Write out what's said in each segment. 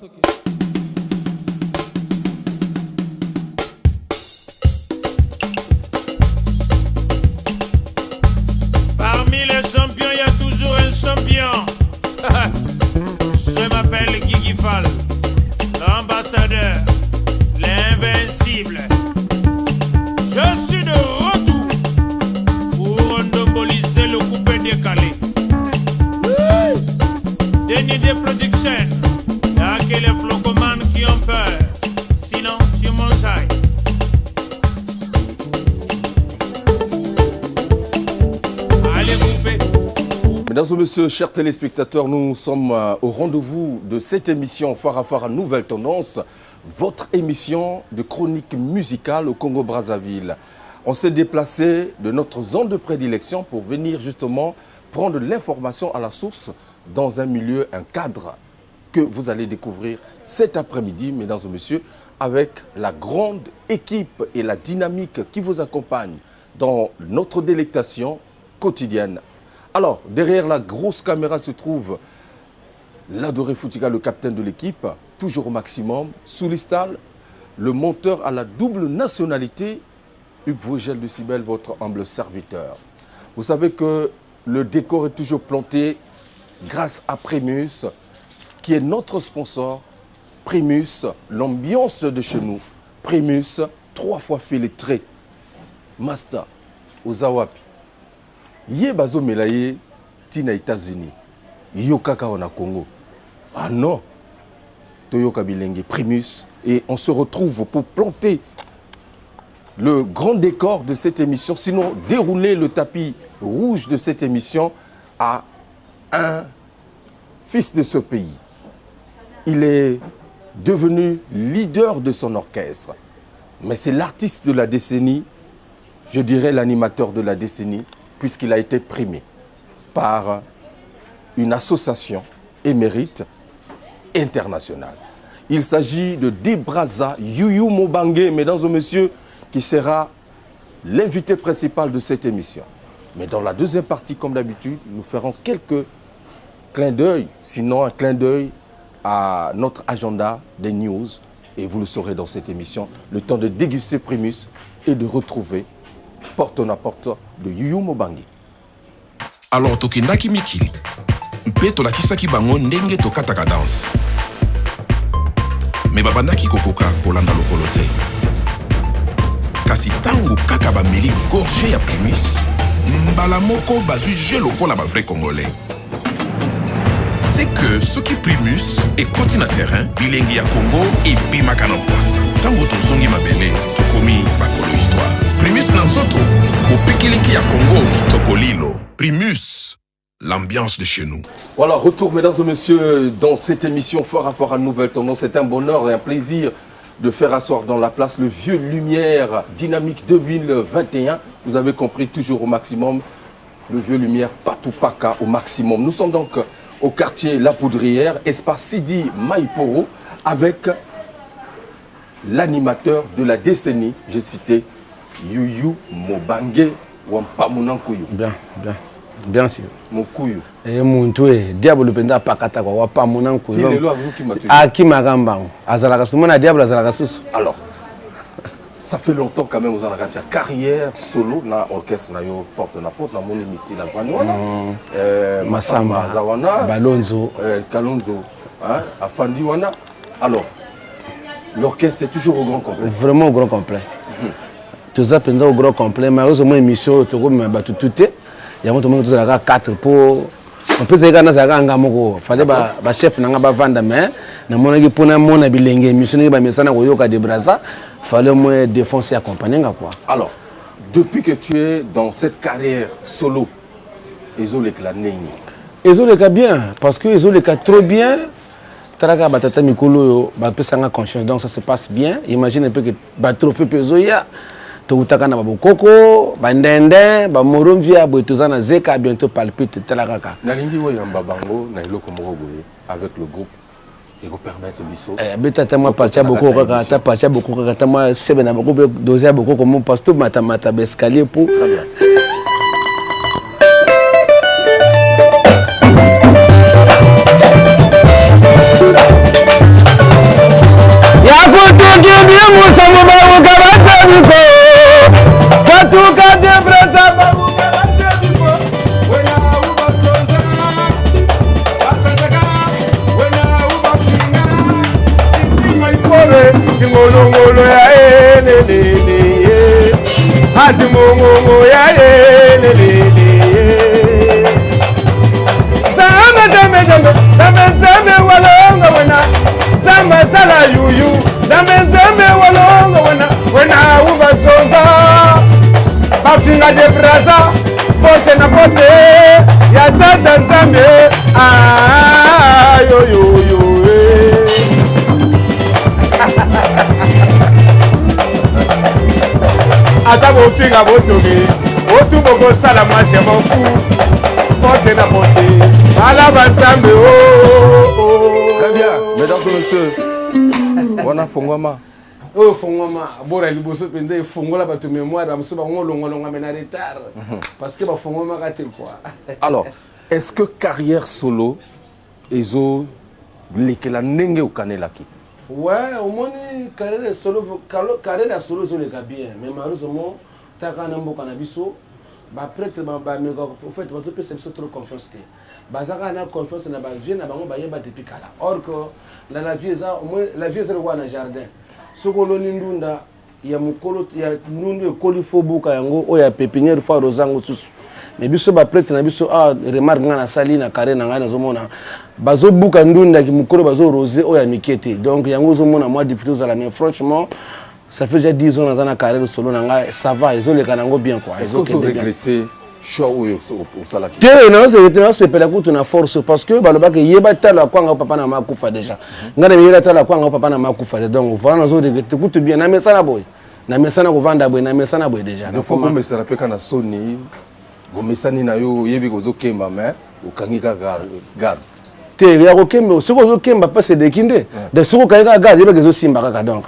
Parmi les champions, il y a toujours un champion. Je m'appelle Guigui Fall, l'ambassadeur, l'invincible. Je suis de retour pour endoboliser le coupé décalé. Denis des Productions, y'a que les flocomanes qui ont peur. Sinon, tu m'enjailles. Allez, coupez. Mesdames et messieurs, chers téléspectateurs, nous sommes au rendez-vous de cette émission Farafara Nouvelle Tendance, votre émission de chronique musicale au Congo-Brazzaville. On s'est déplacé de notre zone de prédilection pour venir justement prendre l'information à la source dans un milieu, un cadre que vous allez découvrir cet après-midi, mesdames et messieurs, avec la grande équipe et la dynamique qui vous accompagne dans notre délectation quotidienne. Alors, derrière la grosse caméra se trouve l'adoré Foutika, le capitaine de l'équipe, toujours au maximum. Sous l'istal, le monteur à la double nationalité, Hugues Vogel de Cibel, votre humble serviteur. Vous savez que le décor est toujours planté grâce à Primus, qui est notre sponsor. Primus, l'ambiance de chez nous. Primus, 3 fois fait les traits. Master, Ozawapi. Yé bazo melaye tina États-Unis. Yokaka wana Congo. Ah non. Toyoka bilenge Primus. Et on se retrouve pour planter le grand décor de cette émission. Sinon, dérouler le tapis rouge de cette émission à un fils de ce pays. Il est devenu leader de son orchestre. Mais c'est l'artiste de la décennie, je dirais l'animateur de la décennie, puisqu'il a été primé par une association émérite internationale. Il s'agit de Debraza Yuyu Mobangue, mesdames et messieurs, qui sera l'invité principal de cette émission. Mais dans la deuxième partie, comme d'habitude, nous ferons quelques clins d'œil, sinon un clin d'œil à notre agenda des news. Et vous le saurez dans cette émission, le temps de déguster Primus et de retrouver porte à porte de Yuyu Mobangue. Alors tokendaki mikili mpe tolakisaki bango ndenge tokataka danse me babandaki kokoka kolanda lokolo te kasi tango kaka bameli gorge ya Primus mbala moko bazwi je lokola ba vrai congolais. C'est que soki Primus ekoti na terrain bilengi ya Congo ebimaka na mpasa tango tozongi mabele tokomi bakolo histoire. Primus na nzoto bopikiliki ya Congo kitoko lilo. Primus, l'ambiance de chez nous. Voilà, retour mesdames et messieurs dans cette émission Farafara Nouvelle Tendance. C'est un bonheur et un plaisir de faire asseoir dans la place le vieux Lumière Dynamique 2021. Vous avez compris, toujours au maximum, le vieux Lumière Patoupaka au maximum. Nous sommes donc au quartier La Poudrière, espace Sidi Maïporo, avec l'animateur de la décennie, j'ai cité Yuyu Mobangue Wampamunankuyu. Bien, bien. Bien sûr. Mokuyu. Et mon toué, diable penda pakata kwa Wampamunankuyu. C'est le loi qui m'a tué. Aki magamba. Azalaka mona diable azalaka susu. Alors, ça fait longtemps quand même vous en avez carrière solo dans l'orchestre na yo porte na mon ici la Vanwana. Masamba Zawana, Balonzo, Kalonzo, hein, Afandi Wana. Alors, l'orchestre est toujours au grand complet. Vraiment au grand complet. Tout ça penza au grand complet, mais aussi mon émission to comme batu tuté. Il y a tout le 4 pour on peut dire que ça nga moko fallait ba chef nanga ba vanda mais na mona ki pona mona bilenge émission ni ba mesana ko yoka de Braza fallait moi défoncer accompagner quoi. Alors, depuis que tu es dans cette carrière solo, ezoleka nini? Ezoleka bien parce que ezoleka trop bien. Traka batata mikolo ba pesanga conscience donc ça se passe bien. Imagine un peu que ba trophée pezoya Toutaka na babokoko, bandende, bamoromvia, boitozana zeka bientôt palpite telakaka. Nalingi wo yamba bango na iloko moko boye avec le groupe et vous permettre biso. Beta tama partia beaucoup kaka ta partia beaucoup kaka tama sebe na beaucoup doser beaucoup comme pasteur mata escalier pour. Très bien. biko katuka de brasa babuka base biko wena uba sonza basandaka wena uba finga siti maipore chingolongolo ya elelele hati mongongo ya elelele Zambe walonga wena Zamba sala yuyu Zambe walonga wena ubasonza Bafinga de brasa Pote na pote Ya tata nzambe Yo yo yo Ata bofinga botoge Otu boko sala mashe moku Pote na pote Très bien, mesdames et messieurs. Wana Fongwama. Oh Fongwama, bora liboso pende fongola ba to mémoire ba muso ba ngolonga mena retard parce que ba Fongwama ka tel quoi. Alors, est-ce que carrière solo ezo lekela nenge ukanelaki? Ouais, au moins carrière solo zo le bien, mais malheureusement takana mboka na biso ba prêtre ba mega au fait ba to pesa biso trop confiance. Bazaka na confiance na ba vie na bango ba yeba depuis kala. Or que la vie ça au moins la vie c'est le roi na jardin. Sokolo ndunda ya mukolo ya nundu ekoli fobuka yango o ya pépinière fois rozango susu. Mais biso ba prêtre na biso remarque na sali na carré na ngana zomona bazo buka ndunda ki mukolo bazo rosé o ya mikete. Donc yango zomona moi difficulté la mais franchement ça fait déjà 10 ans dans un carrière solo nanga ça va ils ont les kanango bien quoi. Est-ce que vous regrettez choix au salaki? C'est pas la coûte na force parce que baloba ke yeba tala kwanga papa na makufa déjà. Ngana yeba tala kwanga papa na makufa donc voilà nous regretter coûte bien na mesana boy. Na mesana ko vanda boy na mesana boy déjà. Donc faut que mesana pe kana Sony go mesani na yo yebi ko zo kemba mais ukangika garde. Te ya ko kemba soko zo kemba pas c'est dekinde. De soko kanga garde yeba ke zo simba kaka donc.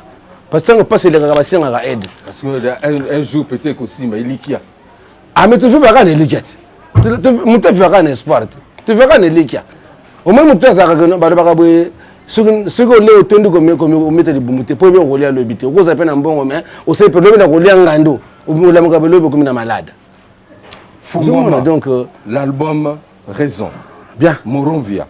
Parce que pas c'est les kaka basenga ka aide. Parce que un jour peut-être que simba ilikia. Ah mais tu veux pas gagner liquide. Tu veux gagner espoir. Tu veux gagner liquide. Au moins tu as ça que ba ba boy ce que les autondu comme mettre les bumute pour bien rouler le bité. Ko ça peine en bon mais au c'est problème na rouler ngando. Ou la mukabelo comme na malade. Donc l'album Raison. Bien. Moronvia.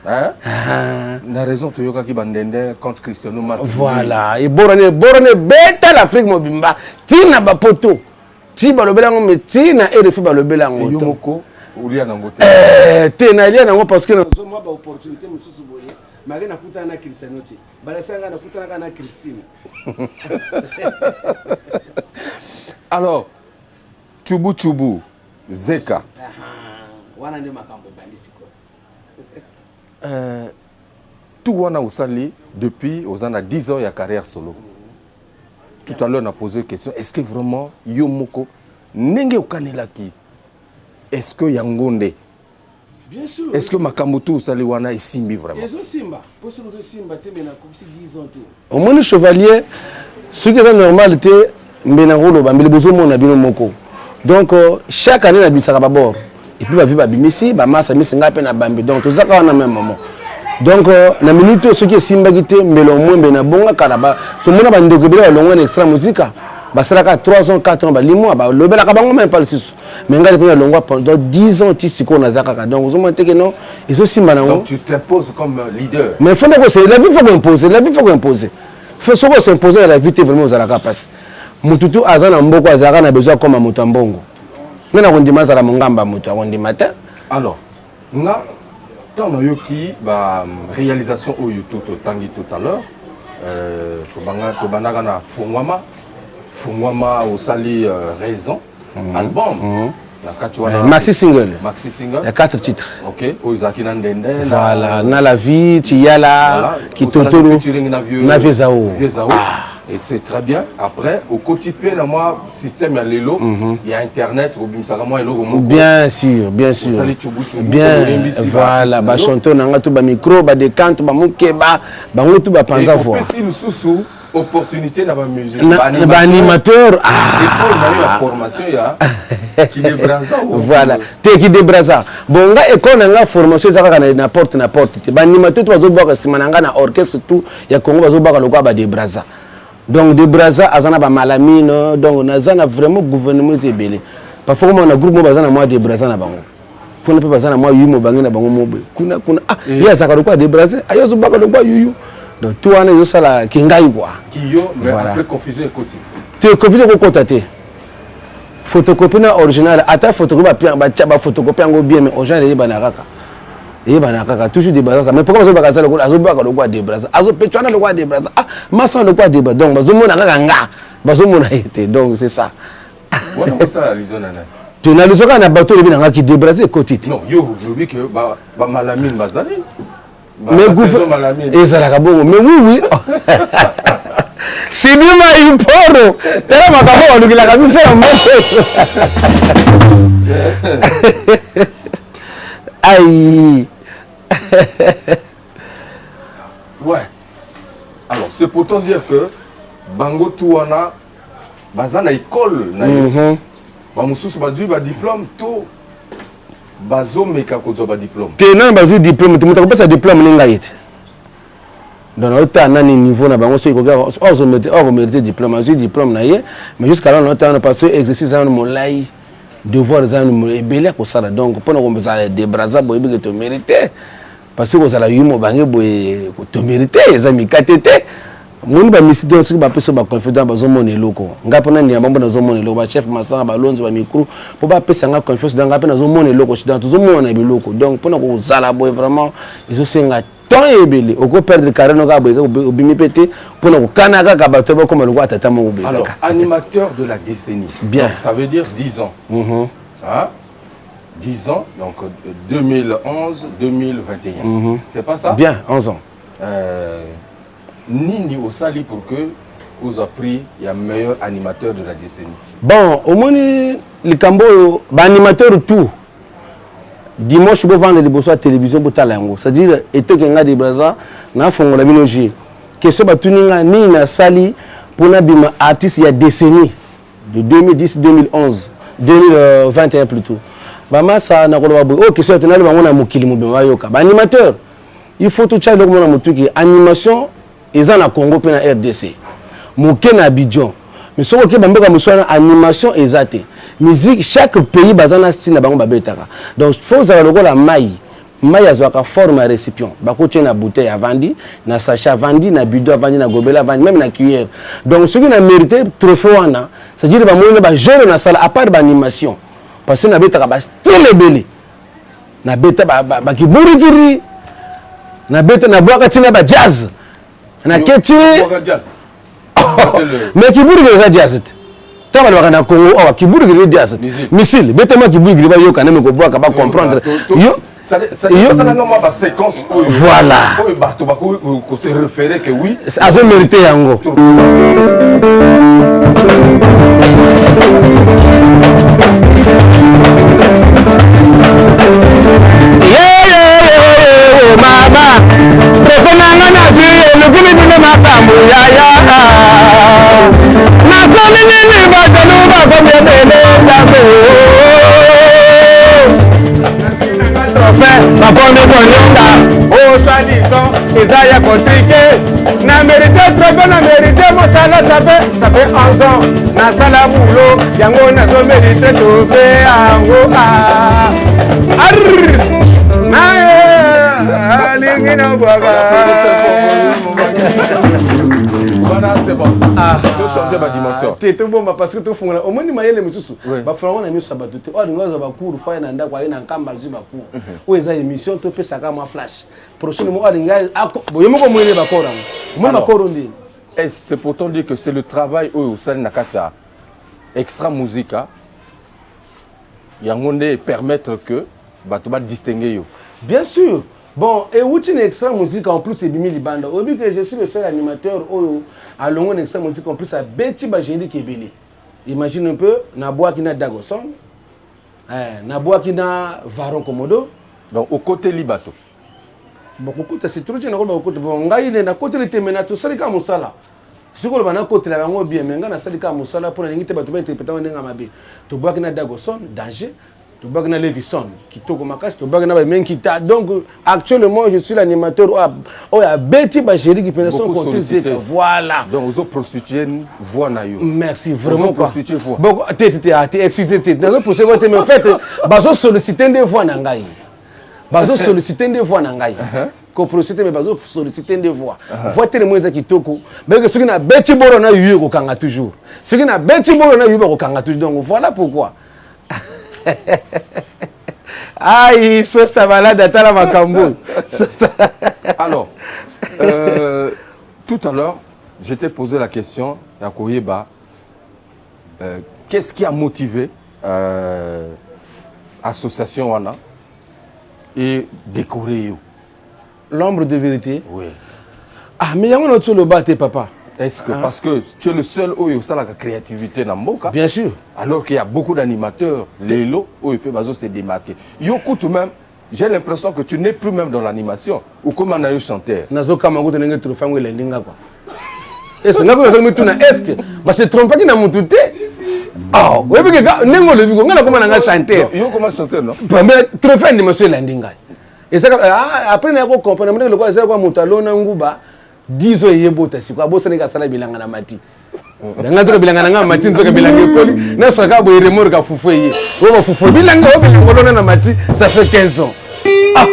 La raison tu yoka ki bandende contre Cristiano Ronaldo. Voilà, et borone beta l'Afrique mobimba. Tina ba poto. Ti balobela ngo metina et refi balobela ngo. Yomoko ulia nango te. Tena lia nango parce que nazo moi ba opportunité mususu boye. Mari nakuta na Cristiano te. Balasanga nakuta na Christine. Alors, Chubu Zeka. Wana ndio makambo bandisi ko. Tout wana usali depuis aux ans 10 ans ya carrière solo. Tout à l'heure, on a posé une question. Est-ce que vraiment, Yomoko, Nenge Ukanelaki, est-ce que Yangonde? Bien sûr. Est-ce que Makamoto Saliwana est Simbi vraiment? Ils ont Simba. Pour ce que Simba, tu es comme si 10 ans. Au moins, le chevalier, ce qui est normal, c'est que donc, chaque année, on a vu ça à bord. Et puis, on a vu Babimisi, Bamasa, Missinga, Bambi. Donc, tout ça, on a même moment. Donc, la minute ce qui est Simba qui était, mais le moins, ben bon, Karaba, tout le monde a découvert le long extra musique. Basara 3 ans, 4 ans, limo, le bel akabango même pas le sous. Mais regarde le long pendant 10 ans, tu sais qu'on a Zakaka. Donc, vous montez que non, ils aussi maintenant. Donc, tu t'imposes comme leader. Mais il faut que la vie faut imposer, la vie faut imposer. Il faut s'imposer à la vie, vraiment aux Zalaka passe. Mututu Azana Mboko Azara a besoin comme à Mutambongo. Nous avons dit Mazara Mongamba Mutu, on dit matin. Alors, nga dans nos yoki, réalisation au YouTube tangi tout à l'heure. Tobanga na Fungwama au Sali Raison, album. Maxi single. Maxi single. Il y a 4 titres. Ok. Oizaki Nandende. Voilà. Na la vie, Tiala, Kitotolo, Navezao. Et c'est très bien. Après, au quotidien, moi, système à l'élo, il y a Internet, bien sûr, bien sûr. Bien, voilà, bah chanteur, nanga tout ba micro, ba décante, ba mukeba, ba mutu ba panza voix. Et puis le sous opportunité dans la musique. Ba animateur, école la formation ya qui débraza. Voilà, te qui débraza. Bon nga école nanga formation ça ka na porte. Ba animateur tu bazo ba simananga na orchestre tout ya Congo bazo ba lokwa ba débraza. Donc de Brazza azana ba malamine donc nazana vraiment gouvernement zebele. Parfois on a groupe bazana moi de Brazza na bango. Pour ne pas bazana moi yumo bangi na bango mobe. Kuna ya zakaro kwa de Brazza ayo zo baka do kwa yuyu. Donc toi on est ça la kingai quoi. Kiyo mais après confusion et côté. Tu es confusion ko contacter. Photocopie na original ata photocopie ba photocopie ngo bien mais original yeba na kaka. Yeba na kaka toujours de Brazza mais pourquoi zo baka ça le azo baka do kwa de Brazza. Azo petwana do kwa de Brazza. Ah masa do kwa de Brazza. Donc bazo mona kaka nga. Bazo mona été donc c'est ça. Voilà comme ça la liaison nana. Tu n'as le soka na bateau le binanga qui débraser côté. Non, yo oublie que ba malamine bazali. Mais gouvernement et ça la kabongo mais oui. C'est bien ma imporo. Tera makabo on la kabisa la aïe. Ouais. Alors, c'est pourtant dire que Bango Touana, Bazana école, Bamusus Badu, diplôme, tout. Bazo Meka Kozo diplôme. Que non, Bazu diplôme, tu m'as pas sa diplôme, n'engagé. Dans notre année niveau, na bango, c'est que on mérite diplôme, Bazu diplôme, naïe, mais jusqu'à là, on a passé exercice à mon laï, devoir à mon ébélé, pour ça. Donc, pendant qu'on faisait des bras, boy, que tu méritais. Parce que vous avez eu mon bangé, boy, tu méritais, les amis, KTT. Mon ba misi donc ba peso ba confident ba zo mone loko ngapo na ndiamba mbo na zo mone loko ba chef masanga ba lonzo ba micro pour ba pesa nga confiance dans ngapo na zo mone loko chida to zo mone biloko donc pona ko zala boy vraiment ils ont senga tant ebele oko perdre carrément ka boy obimi pété pona ko kanaka ka ba toba comme loko atata mo obele. Alors animateur de la décennie. Bien. Donc, ça veut dire 10 ans. Hein? 10 ans donc 2011 2021. C'est pas ça? Bien, 11 ans. Nini au Sali pour que vous avez pris le meilleur animateur de la décennie. Bon, au moins, le Cambo, animateur tout. Dimanche, je vais vendre les bourses à la télévision pour Talango. C'est-à-dire, et tout le monde de Brazza, n'a fait la biologie. Que ce soit ni na Sali pour un artiste il y a décennies, de 2010, 2011, 2021 plutôt. Bama ça n'a pas de que ce soit un animateur. Il faut tout chaque monde animation. Ils ont la Congo et la RDC. Moké na Abidjan. Mais ce qui est animation exacte. Musique, chaque pays a un style de babetaka. Donc, il faut avoir la maille. Maille a une forme de récipient. Bako tient la bouteille à vendre, na sachet à vendre, na bidon à vendre, na gobela à vendre, même na cuillère. Donc, ce qui a mérité trophée, c'est-à-dire que les gens dans la salle, à part l'animation. Parce que na betaka ba style belé. Na betaka ba kiburigiri. Na betaka na boaka tina ba jazz. Na keti mais kiburi ke jazz tama le na Congo o kiburi ke jazz missile betema kiburi ke ba yo kana me ko boaka ba comprendre yo ça normalement ba séquence voilà ba to ba ko se référer que oui a se mérité yango mama profana na ji lugini ni makambu ya na soli ni ba janu ba ko me bele jambo trophée ba ponde konyonga o swadi son Isaiah Kotrike na mérité trophée na mérité mo sala ça fait 11 ans na sala boulot yango na so mérité trophée ango voilà, c'est bon. Tu changer ma dimension. Tu es tout bon parce que tu fais au moins il y a les mutusu. Ba frango na miso sabato. O ngoza ba cours fa na ndako na nkamba ziba cours. O eza émission to pesa kama flash. Prochainement o nga boyemo ko mwele ba kora. Mo ba kora ndi. Et c'est pourtant dire que c'est le travail au Sali Nakata extra musica. Yangonde permettre que batuba distinguer yo. Bien sûr. Bon, et où tu extra musique en plus c'est Bimi Libanda. Au but que je suis le seul animateur où à longue extra musique en plus à Betty Bajindi Kebele. Imagine un peu, na bois qui na Dagoson, na bois qui na Varon Komodo. Donc au côté Libato. Bon, côté c'est trop général au côté. Bon, ngai il na côté le temena to salika musala. Si ko bana côté la bango bien mais nga na salika musala pour na ngite batu ba interpréter ndenga mabe. To bois qui na Dagoson, danger. Tobagna Levison, Kitoko Makasi, Tobagna Menkita. Donc actuellement je suis l'animateur où il y a Betty Bacheri qui peut son contexte. Voilà. Donc vous autres prostituées voix na yo. Merci vraiment pas. Bon, excusez moi. Pour ce que me fait, bazo solliciter des voix nangai. Bazo solliciter des voix nangai. Ko prostitué mais bazo solliciter des voix. Voix tellement moins Kitoko. Mais que ce qui na Betty Boro na yo ko kanga toujours. Ce qui na Betty Boro na yo ko kanga toujours. Donc voilà pourquoi. Aïe, c'est malade à la Macambo. Alors, tout à l'heure, je t'ai posé la question à Koyeba. Qu'est-ce qui a motivé l'association Wana et décorer? L'ombre de vérité? Oui. Ah, mais il y a un autre le bas, papa. Est-ce que parce que tu es le seul où il y a la créativité dans Moka? Bien sûr. Alors qu'il y a beaucoup d'animateurs, les lots, où ils peuvent se démarquer. Yoko tout même, j'ai l'impression que tu n'es plus même dans l'animation. Ou comme un aïe chanteur. Nazo Kamango de Nengue Trofang ou Lendinga quoi. Est-ce que c'est trompé qui n'a mon touté? Ah, oui, parce que Nengo le Bigo, on a comment on chanter. Yo comment chanter non? Mais Trofang de monsieur Lendinga. Et ça après on a compris le quoi c'est quoi Moutalona Nguba. 10 ans yebota si quoi bossa neka sala bilanga na mati danga to bilanga na mati nzoka bilanga ekoli na soka bo remor ka fufu ye o fufu bilanga o bilanga na mati ça fait 15 ans. Ah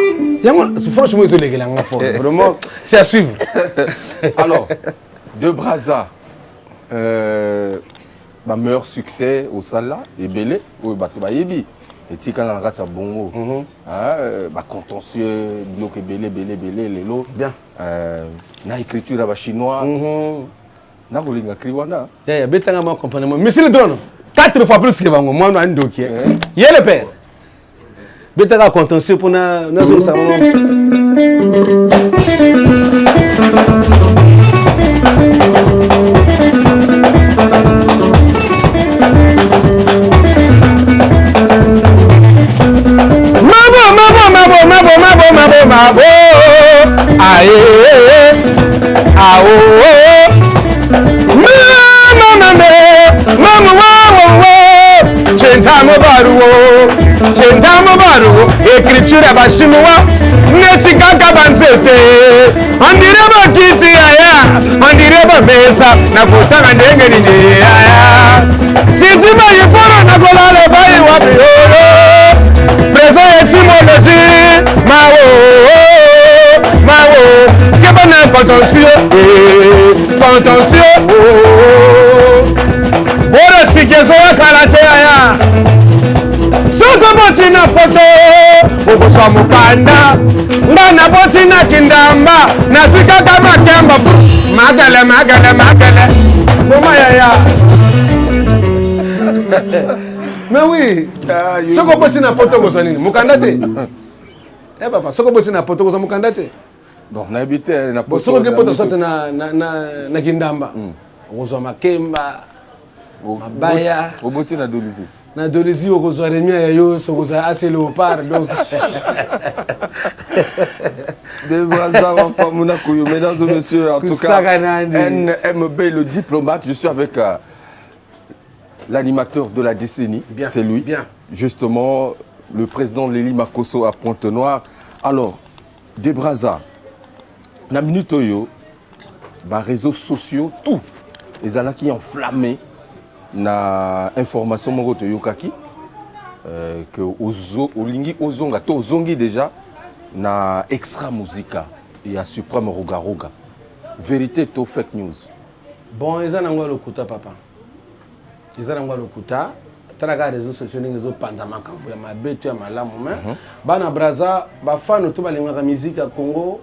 yango franchement ils ont les langa fort vraiment c'est à suivre. Alors de Brazza ma meilleur succès au Sala et Belé ou bato ba yebi et tika na kata bongo contentieux bloqué belé lelo bien na écriture à chinois na kolinga kriwana ya betanga ma accompagnement mais c'est le drone 4 fois plus que bango moi na ndoki yé le père betanga contentieux pour na zo ça Mabo, aïe, maman, chentamo baru, écriture à chinois, netika kabanzete, on dirait pas kiti aya, on dirait pas mesa, na kutanga ndenge ni aya, si tu m'as eu pour na kola le bail wapiolo, présent étymologie, mao, kebana contentieux, ora sikezo ya karate aya. Soko botina poto, okuswa mukanda, ngana botina kindamba, nasika kama kemba, magale. Mama yaya. Mais oui, soko botina poto kosa nini? Mukanda te. Eh papa, soko botina poto kosa mukanda te. Bon, na habité na poto. Soko poto sote na kindamba. Okuswa makemba, mabaya. Obotina dolizi. Na dolizi okozwa remia ya yo sokoza assez léopard donc de Brazza pas mona koyo mesdames et messieurs en tout cas NMB le diplomate je suis avec l'animateur de la décennie c'est lui bien justement le président Lely Makosso à Pointe-Noire. Alors de Brazza na minute oyo ba réseaux sociaux tout les alaki enflammés na information moko to yokaki que olingi ozonga to ozongi déjà na extra musica et à suprême roga vérité to fake news bon eza nangwa lokuta papa eza nangwa lokuta talaka réseaux sociaux ningezo panza makambo ya mabeto ya malamu mais bana Brazza ba fan to balingaka musique ya Congo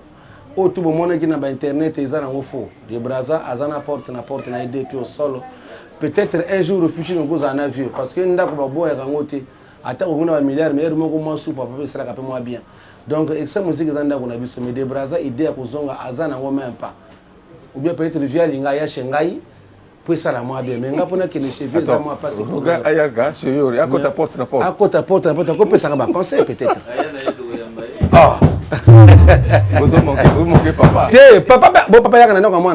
o to bomona ki na ba internet eza nango faux de Brazza azana porte na idée puis au solo. Peut-être un jour, au futur, nous allons en avion. Parce que nous avons beau et rangoté. Attends, on a un milliard, mais nous avons un sou pour faire ça moins bien. Donc, avec cette musique, nous avons vu mais des Brazza, idée à Kozonga, Azana, ou même pas. Ou bien peut-être via l'Ingaya Shanghai, pour ça la moins bien. Mais nous avons que les cheveux, ça m'a passé. Regarde, Ayaga, chez eux, à côté porte la porte. À côté porte la porte, on peut ça penser peut-être. Ah! Vous manquez papa. Papa, bon papa, il y a un an à moi,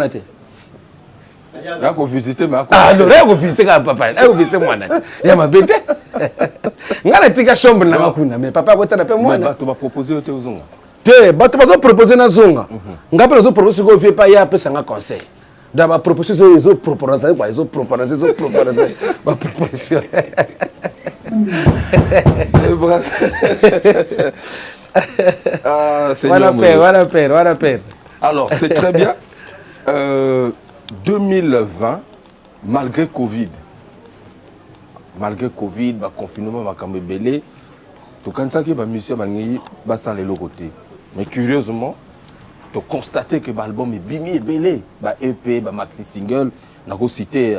Là, vous visitez ma Ah, alors, là, vous visitez papa. Là, vous visitez moi. Il y a ma bête. On a la chambre, mais papa, vous avez moi. Tu vas proposer au Théozonga. Tu vas proposer na zonga. On va proposer que vous ne pas y a un conseil. Donc, va proposer les autres propositions. Les autres propositions. Voilà, père. Alors, c'est très bien. 2020, malgré Covid, confinement, belé, tout comme ça que les musiciens sont les côté. Mais curieusement, tu as constaté que l'album est bimi et belé. EP, maxi single, on a cité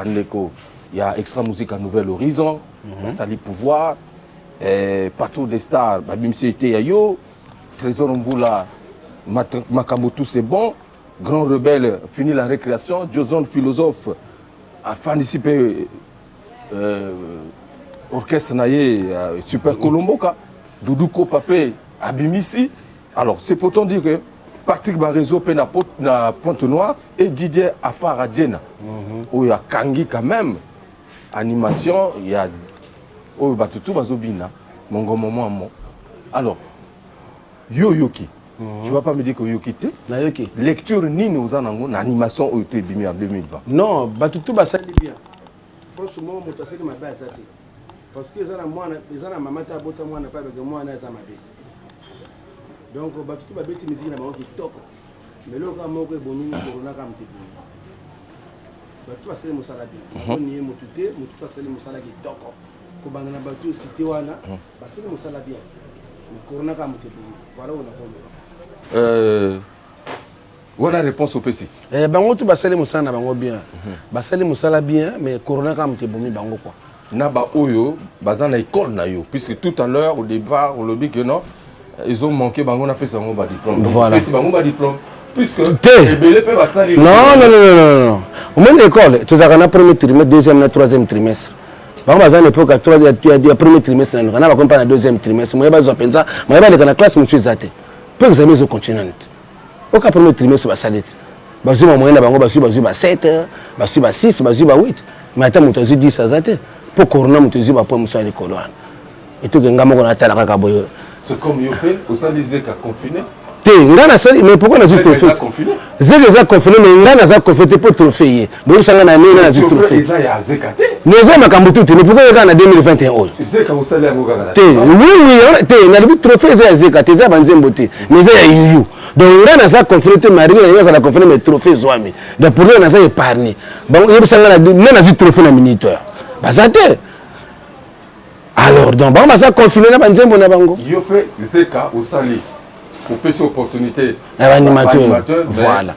il y a Extra Musique à Nouvel Horizon, Sali Pouvoir, Partout des Stars, Bimsi était Yayo, Trésor Mvoula, Makamotou c'est bon. Grand Rebelle, fini la récréation. Joson Philosophe a participé orchestre naïe Super Colomboka. Doudouko Papé à Bimissi. Alors, c'est pourtant dire que Patrick Barezo na Pointe-Noire et Didier Afar à Djena. Où il y a Kangi quand même. Animation, il y a Batutu Bazobina. Mongo Momo. Alors, Yoyoki. Tu ne vas pas me dire que Yoki te lecture ni nous en avons animation au Bimi en 2020. Non, Batutu va salir bien. Franchement, je suis ma base. Parce que les gens maman ta bota moi n'a pas avec moi na zamade. Donc Batutu va bête musique na bango qui toko. Mais le cas moi que boni corona comme te. Batutu va salir musala bien. On y est motute, mutu va salir musala qui toko. Ko bangana Batutu cité wana, va salir musala bien. Mais corona comme te. Voilà on a compris. Voilà la réponse au PC. Bango tu basali musala bango bien. Basali musala bien mais corona comme te bomi bango quoi. Naba oyo bazana école na yo puisque tout à l'heure au départ on le dit que non ils ont manqué bango na fait ça mon diplôme. Voilà. C'est bango diplôme puisque les belé peut basali. Non. Au moins l'école tu as un premier trimestre, deuxième et troisième trimestre. Bango bazana époque à troisième il y a premier trimestre na na ba pas deuxième trimestre. Moi bazo penza, moi ba le na classe monsieur zate. Peu examiner au continent. Au cas premier trimestre va salir. Bazo ma moyenne bango bazo 7, bazo 6, bazo 8. Mais attends muto 10 azate. Pour corona muto ba po muso à l'école. Et tout nga moko na tala kaka boyo. C'est comme Yopé, au sein des écoles confinés. Mais pourquoi on a dit trophée? C'est déjà confiné, mais on a confiné pour trophée. Bon, ça on a mis on a dit trophée. Mais ça m'a cambutu, mais pourquoi on a 2021 ans? C'est quand vous savez vous gagner. Oui, on a dit trophée c'est Zekaté, c'est banzem beauté. Mais c'est you. Donc on a ça confiné, Marie, on a ça confiné mais trophée Zoami. Donc pour lui on a ça épargné. Bon, il ça on a dit trophée na minuteur. Bah ça t'est. Alors donc on a ça confiné na banzem bona bango. Yopé, Zeka au Sali. Pour faire cette opportunité. Animateur. Voilà.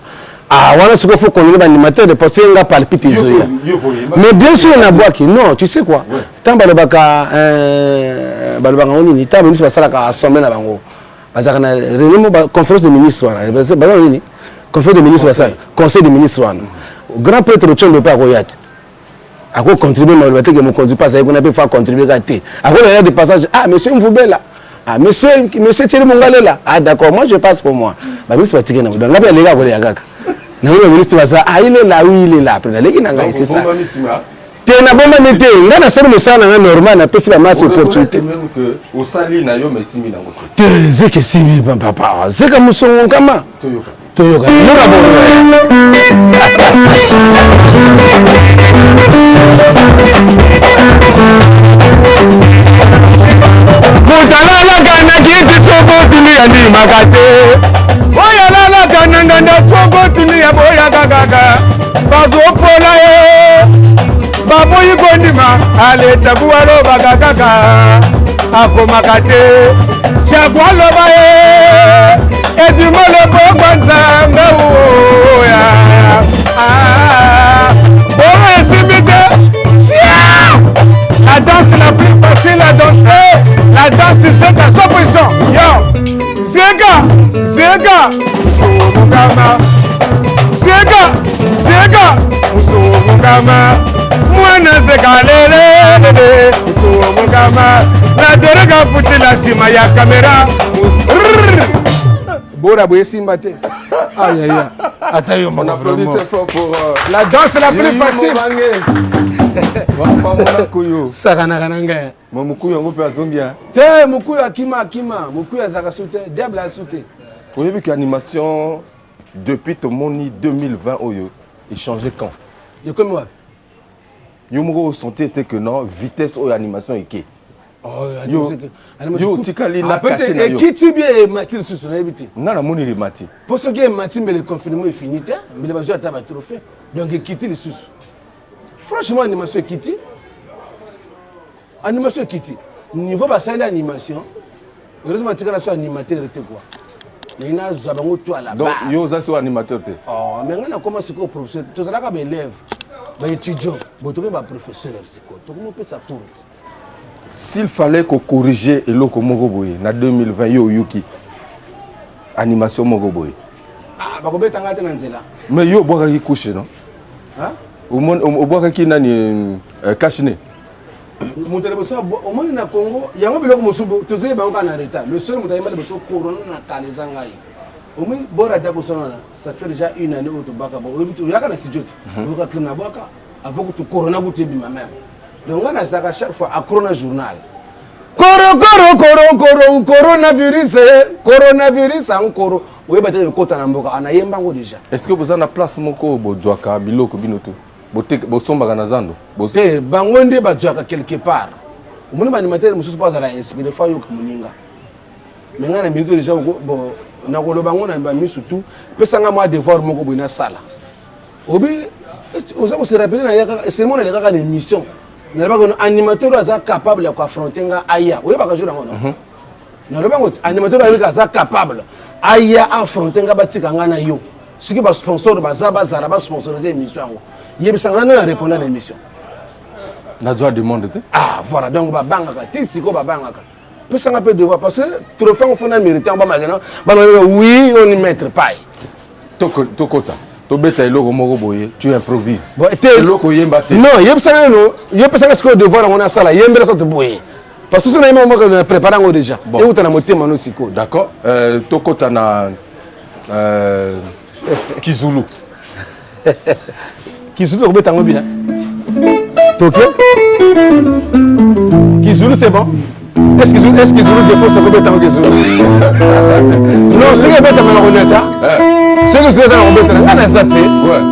Ah, voilà ce qu'il faut qu'on ait l'animateur de porter un gars palpite. Mais bien sûr, on a bois qui. Non, tu sais quoi? Tant que Balbaka, on y est, tant que nous sommes à l'Assemblée à Bango. Parce qu'on a réuni une conférence de ministres. Conférence de ministres, conseil de ministres. Grand prêtre de Tchon de Pagoyat. À quoi contribuer, mais le fait que mon conduit pas, ça qu'on a pu faire contribuer à thé. À quoi il y a des passages. Ah, monsieur Mvoubé là. Ah, monsieur Thierry Mongale là. Ah, d'accord, moi je passe pour moi. Bah, oui, c'est fatigué. Donc, là, les gars, vous les gars. Le ministre va ça. Ah, il est là, oui, il est là. Après, les gars, c'est ça. Tu n'as pas mal été. On a seul monsieur normal, on a pris la masse opportunité. Même que au Sali, na yo, mais 6 000 ans. C'est que 6 000, papa. C'est comme son kama. Toyoka. Mutalala kana kiti soko tulia ni makate. Oya lala kana nganda soko tulia boya kaka. Bazo pola e. Babo yigondima ale chagua roba kaka. Ako makate. Chagua roba e. Edimole bogwanza ngauya. Bon simite. La danse la plus facile à danser, la danse c'est Zeka, sois présent. Yo, Zeka, Musumugama. Zeka, Musumugama. Mwana Zeka lele, Musumugama. La dorega futi la sima ya caméra. Bora boye simbate. Aïe, aïe, aïe. On applaudit très fort pour... La danse la plus facile. Sakanakananga. Mukuyu on peut azongia. Te mukuyu akima. Mukuyu azaka soute. Diable a soute. Vous avez vu que l'animation depuis ton moni 2020 oyo il changeait quand? Yo comme moi. Yo mo senti était que non vitesse ou animation eke. Oh yo tikali na caché na yo. Qui tu bien Mathilde sous na habité. Na la moni le mati. Pour ce qui est Mathilde mais le confinement est fini mais les gens attendent trophée. Donc quitter les sous. Franchement animation quitter. Animation quitter. Niveau bas ça l'animation. Heureusement que la soit animateur était quoi. Mais il a zabango tout à la base. Donc yo ça soit animateur te. Oh mais on a commencé comme professeur. Tu seras comme élève. Bah étudiant, bah tu es professeur c'est quoi. Tu comment peut ça court. S'il fallait qu'on corriger eloko moko boye na 2020 yo yuki animation moko boye. Ah bah combien t'as na nzela. Mais yo boka ki couche non? Hein? Au boka ki nani kashine. Montrer ça au moins na Congo, il y a un biloko mosubo, tu sais ba on en retard. Le seul montrer mal beso corona na kalezanga yi. Au moins bora ta kosona ça fait déjà une année au tobaka bo. Il y a kana sijote. Boka kina boka avant que tu corona go tebi ma même. Donc on a ça chaque fois à corona journal. Coronavirus encore. Oui ba te kota na mboka ana yemba ngo déjà. Est-ce que vous avez na place moko bo djwaka biloko binoto? Bosombaka na zando. Te bango nde ba djwaka quelque part. Omoni ba animateur mususu pas za inspiré fa yo kamuninga. Menga na minute déjà bon na ko loba ngona ba mi surtout pesanga moi devoir moko boina sala. Obi oza ko se rappeler na yaka c'est mon lekaka na émission. Na ba ko animateur aza capable ya ko affronter nga aya. Oye ba ka jour ngona. Na loba ngo animateur aza capable aya affronter nga batika nga na yo. Ce qui va sponsor bazaba zaraba sponsoriser émission. Yebisanga na répondre à l'émission. La joie demande te. Ah voilà donc ba bangaka tisiko ba bangaka. Peut ça peu devoir parce que trophée on fait na mériter on va maintenant ba oui on y mettre paille. Tokota. To beta eloko moko boye, tu improvises. Bon te eloko yemba te. Non, yebisanga no, yebisanga ce que devoir on a ça là, yembela ça te boye. Parce que ça na mo que préparer ngo déjà. Et où tu na motema no siko. D'accord. Tokota na Kizulu. Kizulu on beta ngo bien. Tokyo. Kizulu c'est bon. Est-ce que Zulu défend ça peut être en Kizulu? Non, c'est que beta na honnête. C'est que c'est ça on beta na na zate. Ouais.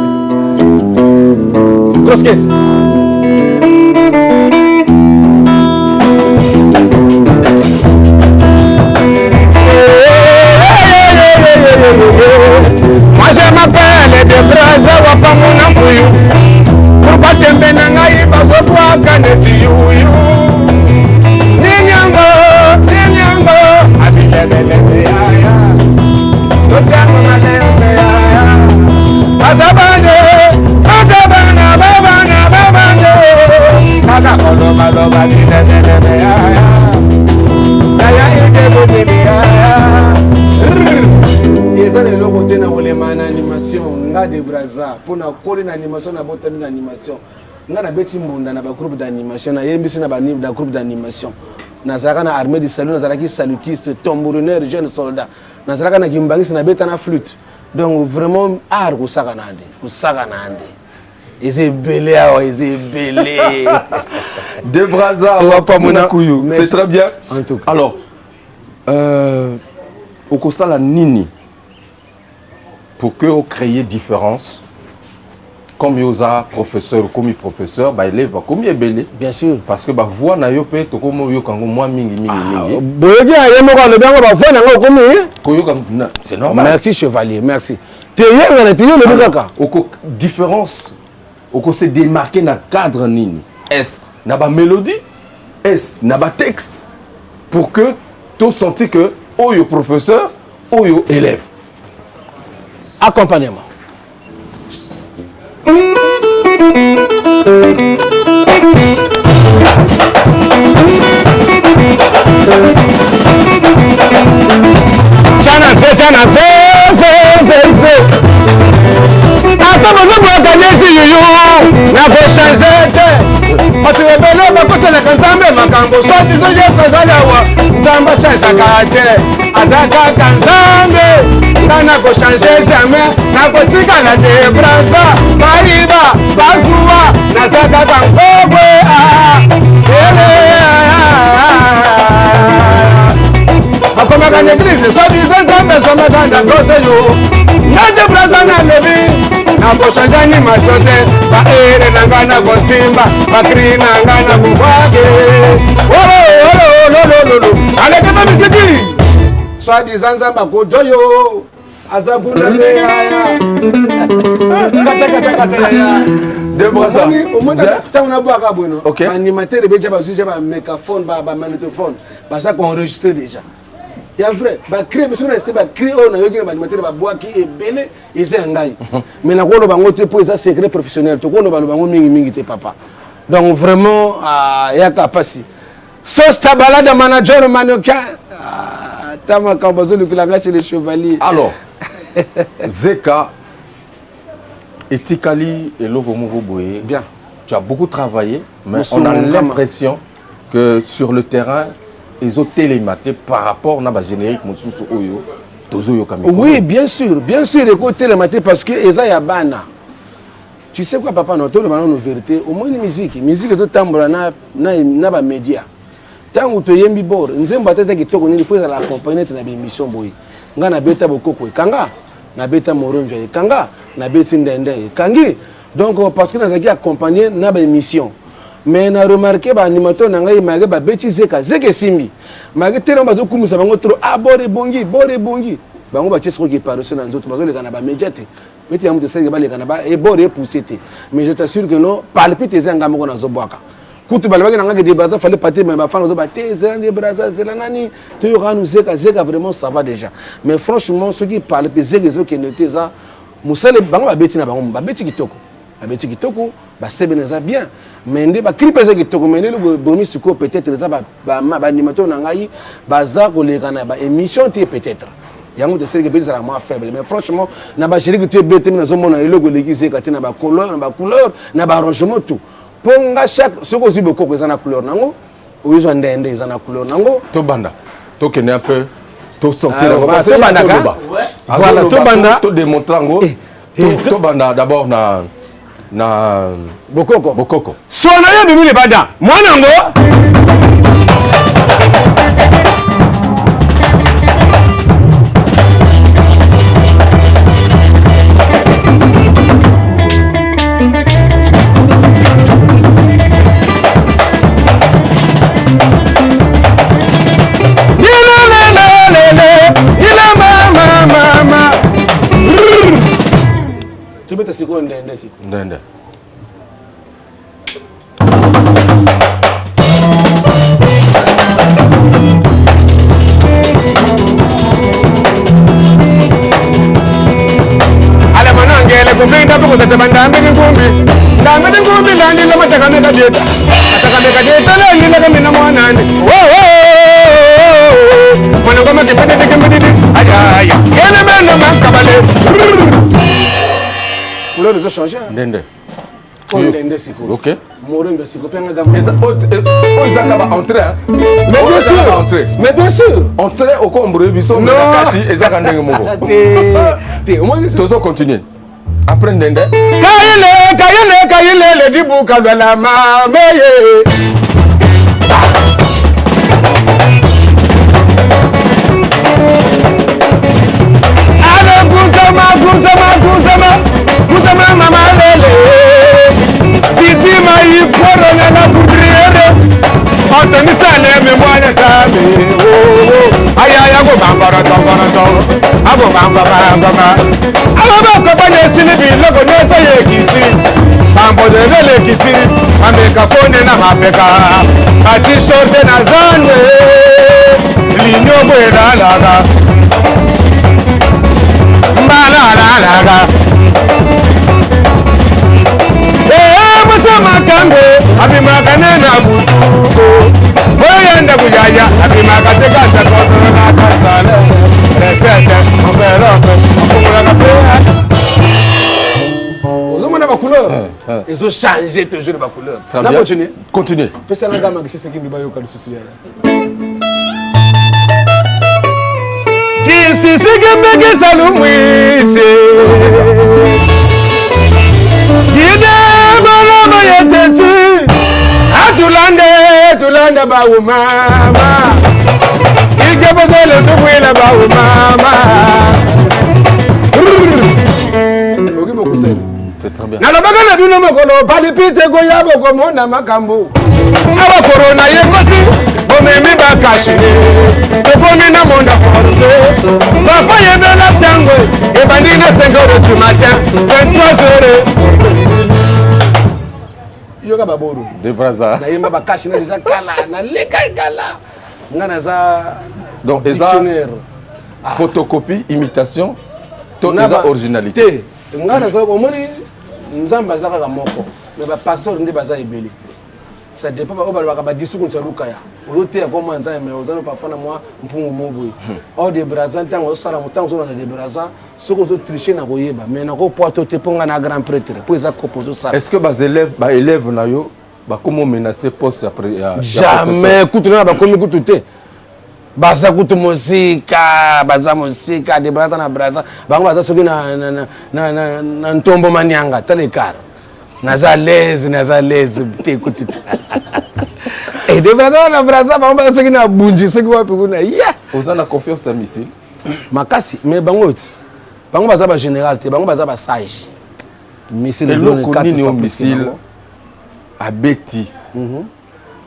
Grosse caisse. Moi je m'appelle de Braza Wapamuna Mbuyu. Pourquoi t'aimes Nangaï Bazoboa Kaneti Yuyu? Ninyango, Abilebele Yaya. Lochama Malembe Yaya. Azabane, Babane. Kada Koloba Loba Dilebele Yaya. Yaya Idebo Yaya. Et ça les logos de na animation nga de Braza pour na coller na animation na botami na animation nga na beti mbunda na ba groupe d'animation na yembisi na ba groupe d'animation na zaka na armée du salut na zaka ki salutiste tambouronneur jeune soldat na zaka na kimbangisi na beta na flûte donc vraiment art ko saka nande Eze belé awa eze belé de Braza Wapa Monakuyu c'est très bien en tout cas. Alors au constat la nini pour que vous créez différence comme vous êtes professeur comme professeur bah élève comme belé bien sûr parce que bah voix na yo pe to comme yo kango moi mingi boyoki ayemo ka le bango ba voix na ngo comme c'est normal. Merci chevalier merci te yengana te yo le bikaka au différence au se démarquer na cadre nini est na ba mélodie est na ba texte pour que tu senti que oyo professeur oyo élève accompagnement. Chana se attends vous pouvez gagner du you na ko changer te patu ebele ba ko sele kanzambe makambo so dizo je tsazala wa nzamba changer ka te azaka kanzambe Nana ko changer jamais. Nako tika na de brasa. Maiba, basua, nasaka kankogwe. Akoma ka l'église, so disant ça mais ça m'a dans côté yo. Nade brasa na levi. Nako changer ni machote. Ba ere nangana ko simba, ba krina ngana kubwage. Lolo. Allez, kata mitiki. Soit disant ça m'a ko joyo. Azabuna le ya. Kata ya. De brasa. Au moins t'as on a boire à bueno. Animateur de déjà parce que j'ai un mégaphone, ba magnétophone. Parce ça qu'on enregistre déjà. Il y a vrai, ba créer parce qu'on resté ba créer on a eu un animateur ba boire qui est belé et c'est un gars. Mais na ko no bango te pour ça secret professionnel. To ko no bango mingi te papa. Donc vraiment ya kapasi. Sauce tabalade manager mannequin. Tama kambazo le filanga chez les chevaliers. Alors Zeka Etikali et Logomogo Boye. Bien. Tu as beaucoup travaillé, mais on a l'impression que sur le terrain, ils ont télématé par rapport à la générique Moussous Oyo. Oui, bien sûr, écoute télématé parce que Eza Yabana. Tu sais quoi, papa, nous avons une vérité. Au moins, une musique est tout temps na ba média. Tant que tu yembi bord, nous sommes battus qui tournent, il faut l'accompagner dans l'émission boy. Ngana beta bokoko, kanga, na beta moronja, kanga, na beta ndende, kangi. Donc parce que nous avons accompagné na ba émission. Mais on a remarqué que l'animateur n'a pas bêti Zeka Simbi. Mais tellement de coups, ça va trop aborder bongi. On va dire que par sur les autres, parce que les Canada médiatés. Petit amour de ça, les Canada et border poussé. Mais je t'assure que non, palpite les engagements qu'on a zoboaka. Quand tu balais dans des bras, fallait pas mais ma femme nous a des bras, c'est la nani. Tu auras nous Zeka vraiment ça va déjà. Mais franchement, ceux qui parlent de Zeka qui n'étaient ça, Moussa les bangs va bêtir na bangs, va bêtir kitoko. Avec Kitoko, c'est bien. Mais il y a des Kitoko, mais il y a des peut-être des animateurs qui des émissions peut-être. Il y a des séries qui sont moins faibles. Mais franchement, il y a des séries qui sont bêtes, mais il y a des couleurs, il y a des arrangements, tout. Pour chaque, ce que vous avez des couleurs, ils ont des couleurs. Tobanda, tu connais un peu, tu sentir voilà, Tobanda, tu démontres Tobanda d'abord na Bokoko. So na ya bibili bada. Mwanango. Tu peux te sigo ndende sigo. Ndende. Ale manangele kumbinda buku tebanda mbini ngumbi. Ndambe ngumbi landi lama takameka dieta. Takameka dieta landi lama mina mwanani. Mwanangoma kipete tekembidi. Aya. Yele meno mankabale. Couleur ils ont changé. Ndende. Ndende siko. OK. Moringa siko penga dama. Ezaka entrer. Mais bien sûr. Entrer au Combré biso na kati ezaka ndenge moko. Te au moins tozo continuer. Après Ndende. Kayele le dibu kalwala mameye. Guzama mama lele. Siti mai corona la poudriere. Antoni sale me mwana tame. Aya go bambara tongoro. Abo bambara. Abo ko banye sinibi logo neto yekiti. Bambo de lele kiti. Ameka fone na mapeka. Ati shorte na zanwe. Linyo bwela laga. Mbala. Makambe, abimakane na butuko. Boyanda buyaya, abimakateka sa kontrola na kasala. Resete, operope, okumula na pea. Vous avez des couleurs. Ils ont changé toujours les couleurs. On va continuer. Continuez. Pesa na gama c'est ce qui me bayo ka souci. Kisisigembe salumwisi Gide malama yetetu Atulande bawu mama Ikebosele tukwila bawu mama C'est très bien. Nalabagana bino mokolo palipite ko yabo ko mona makambu Aba corona yekoti bomemi bakashine Tokomi na monda force Papa yebela tango Ebandina 5h du matin 23h Yoga baboru De Brazza. Na yemba bakashine déjà kala na leka kala ngana za Donc, dictionnaire photocopie, imitation, tout ça originalité. Ngana za omoni nzamba za kaka moko mais ba pasteur ndi baza ebele ça dépend ba obala ba disuku ntsaluka ya oyote ya koma nzamba mais ozano pafana moi mpungu moboy au de Brazza ntango sala mutango zo na de Brazza soko zo tricher na koyeba mais na ko poito te ponga na grand prêtre pour ça ko pozo ça. Est-ce que ba élèves na yo ba comment menacer poste après jamais kutuna ba komi kutute baza kutu musika de Brazza na Brazza bango baza soki na ntombo manyanga talekara naza lezi te kutita et de Brazza na Brazza bango baza soki na bunji soki wapi kuna yeah ozana confiance à missile makasi mais bango baza ba général te bango baza ba sage missile le konini au missile abeti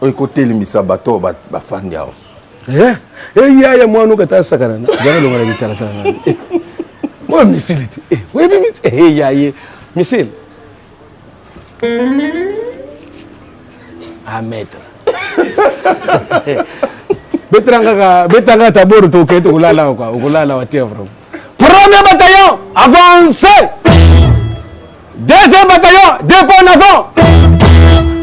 o côté le misabato ba fandi yao ya mwana ukata sakana jana longa bitala tana mo misiliti we bi mit ya misil a mettre betanga taboru to keto kulala kwa kulala wa tevro premier bataillon avancé deuxième bataillon dépôt en avant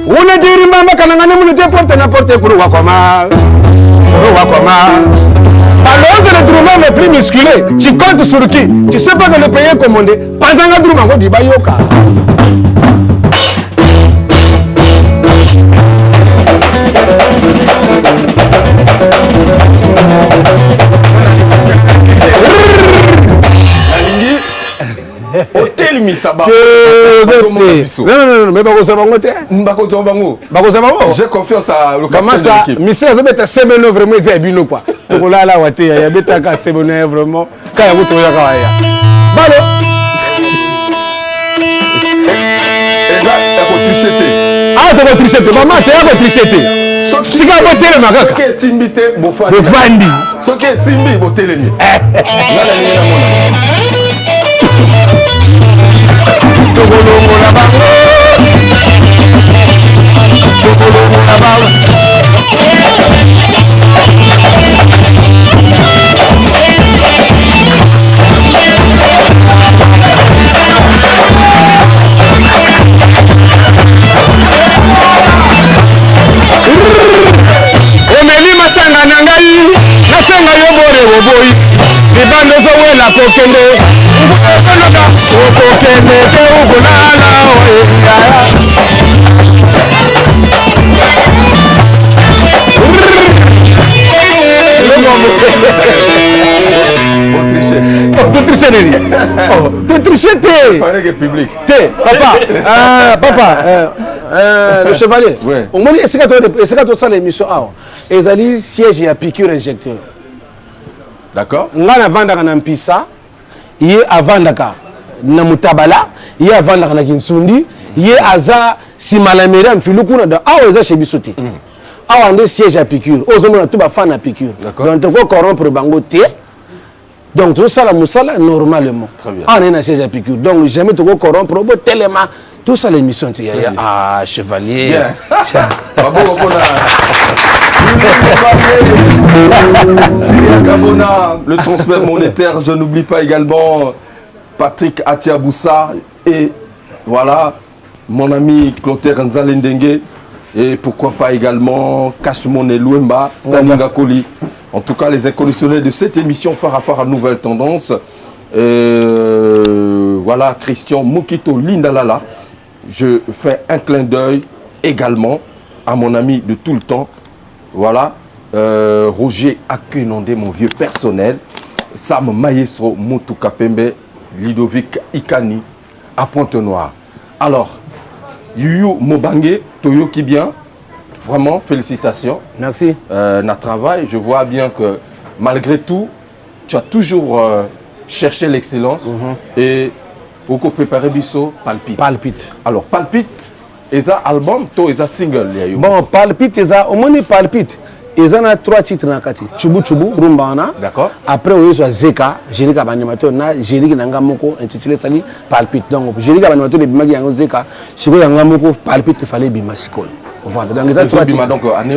une diri mama kanangane mu déporter n'importe kuru wakoma alors le droumant le plus musculé, tu comptes sur qui? Tu sais pas que le pays est commandé. Pas un droumant, on dit Bayoka. Hôtel Misaba. Non, mais j'ai confiance à le capitaine de l'équipe. Monsieur, ça va semaine vraiment zébino quoi. To la la wate ya beta ka semaine vraiment ka ya mutu ya ka ya. Balo. Eza ko tricheter. Ah, tu vas tricheter. Maman, c'est à tricheter. Si ka boter le makaka. Que simbite bofandi. Bofandi. So que simbi botelemi. Ngala ni na mona. Tokolongo la bango la bango omeli masanga na ngai nasenga yo bore boboyi libando zowela kokende ukologa okokende te ukulala public. Papa, le chevalier. Au moins, est-ce que tu as l'émission? Ils allaient siège à piqûre injecteur. D'accord. On a vendu un pissa, il y a vendu un mutabala, il y a vendu un kinsundi, il y a za si malaméré un filou dans ah ils ont chez bisoté. Ah on est siège à piqûre. Aux hommes tout va faire na piqûre. Donc tu peux corrompre bangoté. Donc tout ça la musala normalement. Ah on est na siège à piqûre. Donc jamais tu peux corrompre tellement tout ça l'émission tu ah chevalier. Le transfert monétaire, je n'oublie pas également Patrick Atiaboussa et voilà mon ami Clotaire Nzalendengue et pourquoi pas également Cashmon et Louemba, Staninga Koli. En tout cas, les inconditionnels de cette émission Phare à Nouvelle Tendance. Voilà Christian Moukito Lindalala. Je fais un clin d'œil également à mon ami de tout le temps. Voilà. Roger Akunondé, mon vieux personnel. Sam Maestro Mutuka Pembe, Ludovic Ikani à Pointe-Noire. Alors, Yuyu Mobangue, Toyo qui bien, vraiment félicitations. Merci. Notre travail, je vois bien que malgré tout, tu as toujours cherché l'excellence et au préparé Bisso Palpite. Palpite. Alors, Palpite, est un album, toi, est un single. Bon, Palpite, au moins Palpite. Ils ont 3 titres dans le quartier. Chubu Chubu, Rumbana. D'accord. Après, on a Zeka, Gélique Abanimateur, Gélique Nangamoko, intitulé Sali Palpite. Donc, Gélique Abanimateur, les Bimagi Yango Zeka, Chibo Yangamoko, Palpite, il fallait Bimasikol. Voilà. Donc, ils ont 3 titres. Donc, année.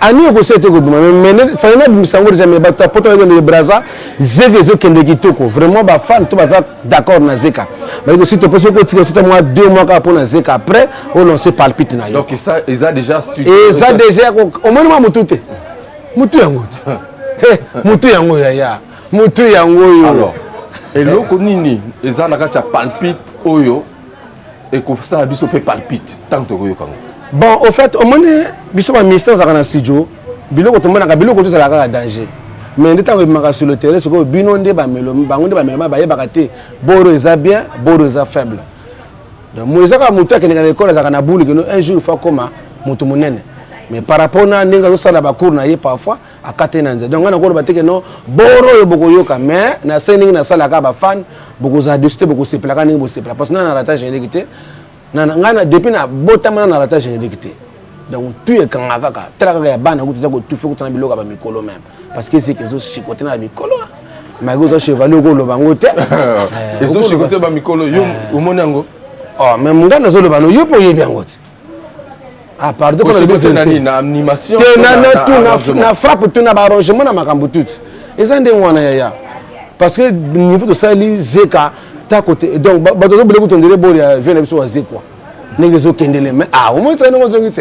Année, on sait que mais il fallait Bimasango, jamais battu, pour toi, les Braza, Zeka, Kendegitoko. Vraiment, bah, fan, tout ça, d'accord, na Zeka. Mais si tu peux se continuer, c'est moi 2 mois après na Zeka. Après, on lance Palpite. Donc, ça, ils ont déjà studié. Et ça, déjà, au moins, moi, tout est. Mutu yango. Mutu yango ya. Mutu yango yo. Alors, et loko nini, eza nakacha palpite oyo et ko ça biso pe palpite tant que yo kango. Bon, au fait, au moins biso ba ministère za kana studio, biloko tomona ka biloko to za ka danger. Mais ndeta ko maka sur le terrain, ce ko bino nde ba melo, bango nde ba melo ba yeba kate. Boro eza bien, boro eza faible. Donc mo eza ka mutu akene ka école za kana bulu que un jour fa koma mutu munene. Mais par rapport à n'inga ça la bakour na parfois à Katenanza. Donc on a encore battu que non boro yo boko yoka mais na sending na sala ka ba fan boko za dusté boko se plaka ninga se plaka parce que na ratage génétique na ngana depuis na botama na ratage génétique. Donc tu es kanga kaka tela ka ya bana ko tu fais ko tana biloka ba mikolo même parce que c'est que zo chikote na mikolo. Mais go zo chevalier ko lo bango te. Et zo chikote ba mikolo yo umoni yango. Oh mais mungana zo lo bano yo po yebi yango. Ah, pardon, on a une animation. Na frappe, tu n'as pas arrangement dans ma camboutute. Et ça, c'est un parce que niveau de ça, Zeka, t'as côté. Donc, bateau bleu, tu dirais, bon, il vient de se faire quoi. Négazo kendele, mais ah, au moins, ça nous a dit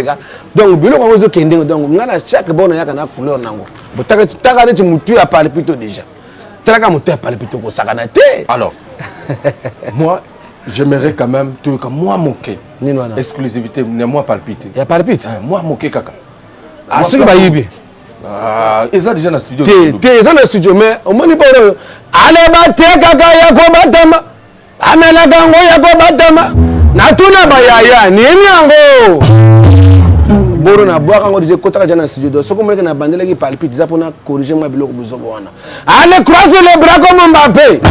donc, bilo, on va kendele. Donc, on a chaque bonne yaka na couleur nango. Mais t'as regardé, tu mutu à parler plutôt déjà. T'as regardé, mutu à parler plutôt que ça ganate. Alors, moi, j'aimerais quand même, tu comme moi moquer. Exclusivité, moi palpite. Il y a palpite. Moi moquer kaka. Ah, c'est pas yébi. Ah, ils ont déjà dans le studio. Ils ont dans le studio, mais au moins, ils peuvent. Allez, batte kaka yako batama. Amela gango yako batama. Natuna bayaya, ni yango. Boro na boire quand on disait kota dans le studio. Ce qu'on me dit na bandela qui palpite, ça pour na corriger moi biloko buzoko wana. Allez, croiser les bras comme Mbappé.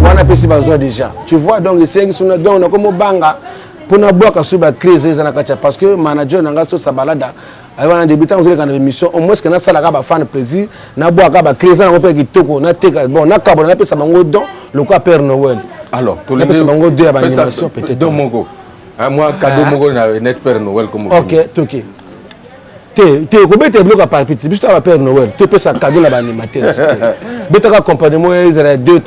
On a pesi besoin déjà. Tu vois donc c'est que on a donc on a comme banga. Pour na boire sur la crise parce que manager n'a pas sa balada avant un débutant vous avez une émission au moins que na sala ka ba fan plaisir na boire ka ba crise na ko kitoko na teka bon na ka bon na pesa bango don le quoi Père Noël alors to le pesa bango deux animation peut-être don mongo moi cadeau mongo na net Père Noël comme OK toki te ko bete bloc à palpite biso ta Père Noël te pesa cadeau na ba animateur beta ka accompagnement ils avaient 2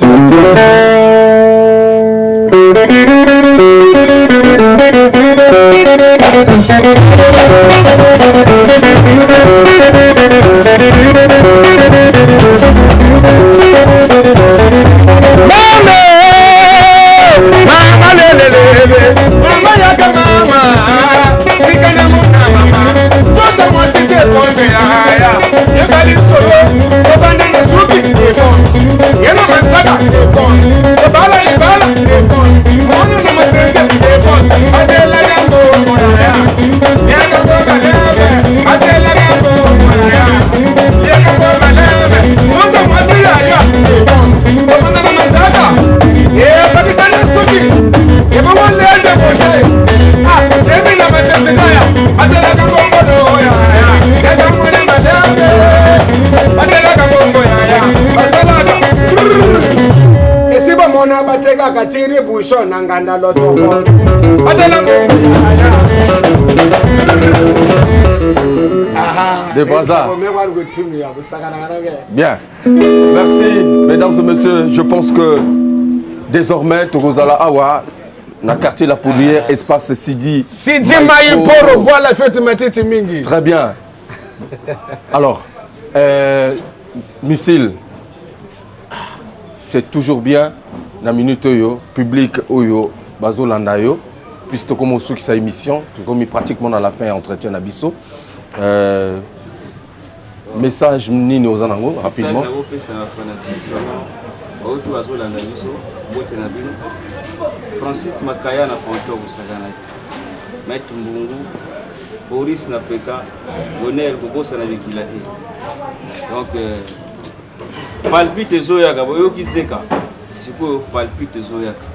Katiri bouchon nanganda loto des bazars. Bien. Merci, mesdames et messieurs. Je pense que désormais, Togozala Awa, dans le quartier La Poudrière, espace Sidi. Sidi Maïporo, bois la fête Matiti Mingi. Très bien. Alors, missile, c'est toujours bien. La minute oyo, public oyo, bazo landayo, puisque comme on suit sa émission, comme pratiquement dans la fin entretien Nabiso. Message nini aux anango rapidement. Auto azolanda biso bote na bino Francis Makaya na Ponto Busagana Maître Mbungu Boris na Peka Gonel Kobosa na Bikilati donc palpite zoyaka boyoki zeka sikoyo palpite zoyaka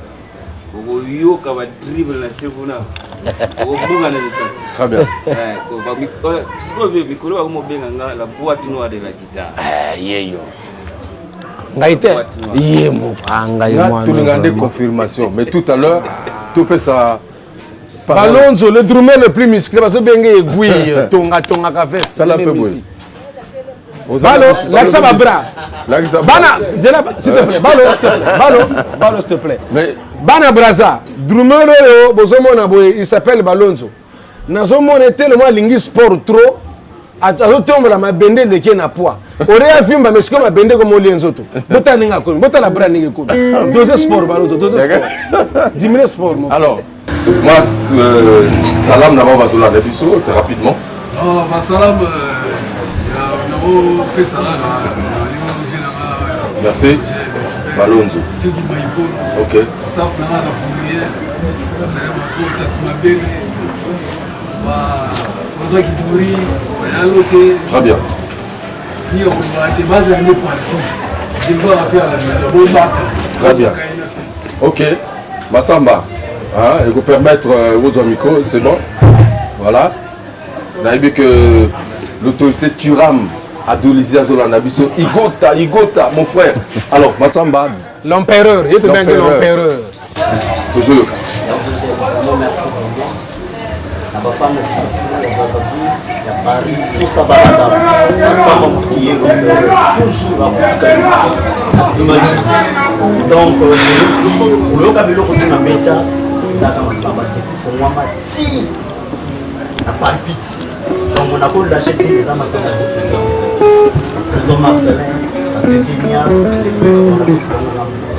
boyoka ba dribble na sekuna bobuga na lisa Très bien. Sikoyo bikolo ba mo benga la boîte noire de la guitare yeyo ngaite yemo anga yemo Tout le monde confirmation, mais tout à l'heure, tout fait ça. Balonzo, le drummer le plus musclé, parce que Bengue aiguille, tonga café. Ça l'a peu beau. Balo, l'accent va bras. Bana, s'il te plaît, Balo, s'il te plaît. Mais Bana Braza, drummer il s'appelle Balonzo. Nazomo était le moins linguiste sport trop. Azotomba la mabende ndeke na poids. Orea vimba mais comme mabende comme olienzoto. Bota ninga ko, bota la bra ninga ko. Dose sport Balonzo, dose sport. Diminuer sport mon. alors, moi, salam n'a pas besoin de biso très rapidement. Oh, bah salam, fait salam. Merci. Balonzo. C'est du maïbo. Ok. Staff n'a pas de prière. Salam à tous, ça m'appelle. Bah, très bien. Très bien. Ok. Massamba. Hein, et vous permettre aux amicaux, c'est bon. Voilà. Vous avez vu que l'autorité Turam a dolisé à Zolanabiso. Igota, mon frère. Alors, Massamba. L'empereur, il est bien que l'empereur. Toujours le cas. Merci vraiment. La femme de Paris, sous ta balade, la femme qui est toujours à donc, le cabello qu'on a mis, ça a commencé pour moi, la palpite. Donc, on a voulu l'acheter les âmes à les hommes marcelins, c'est génial.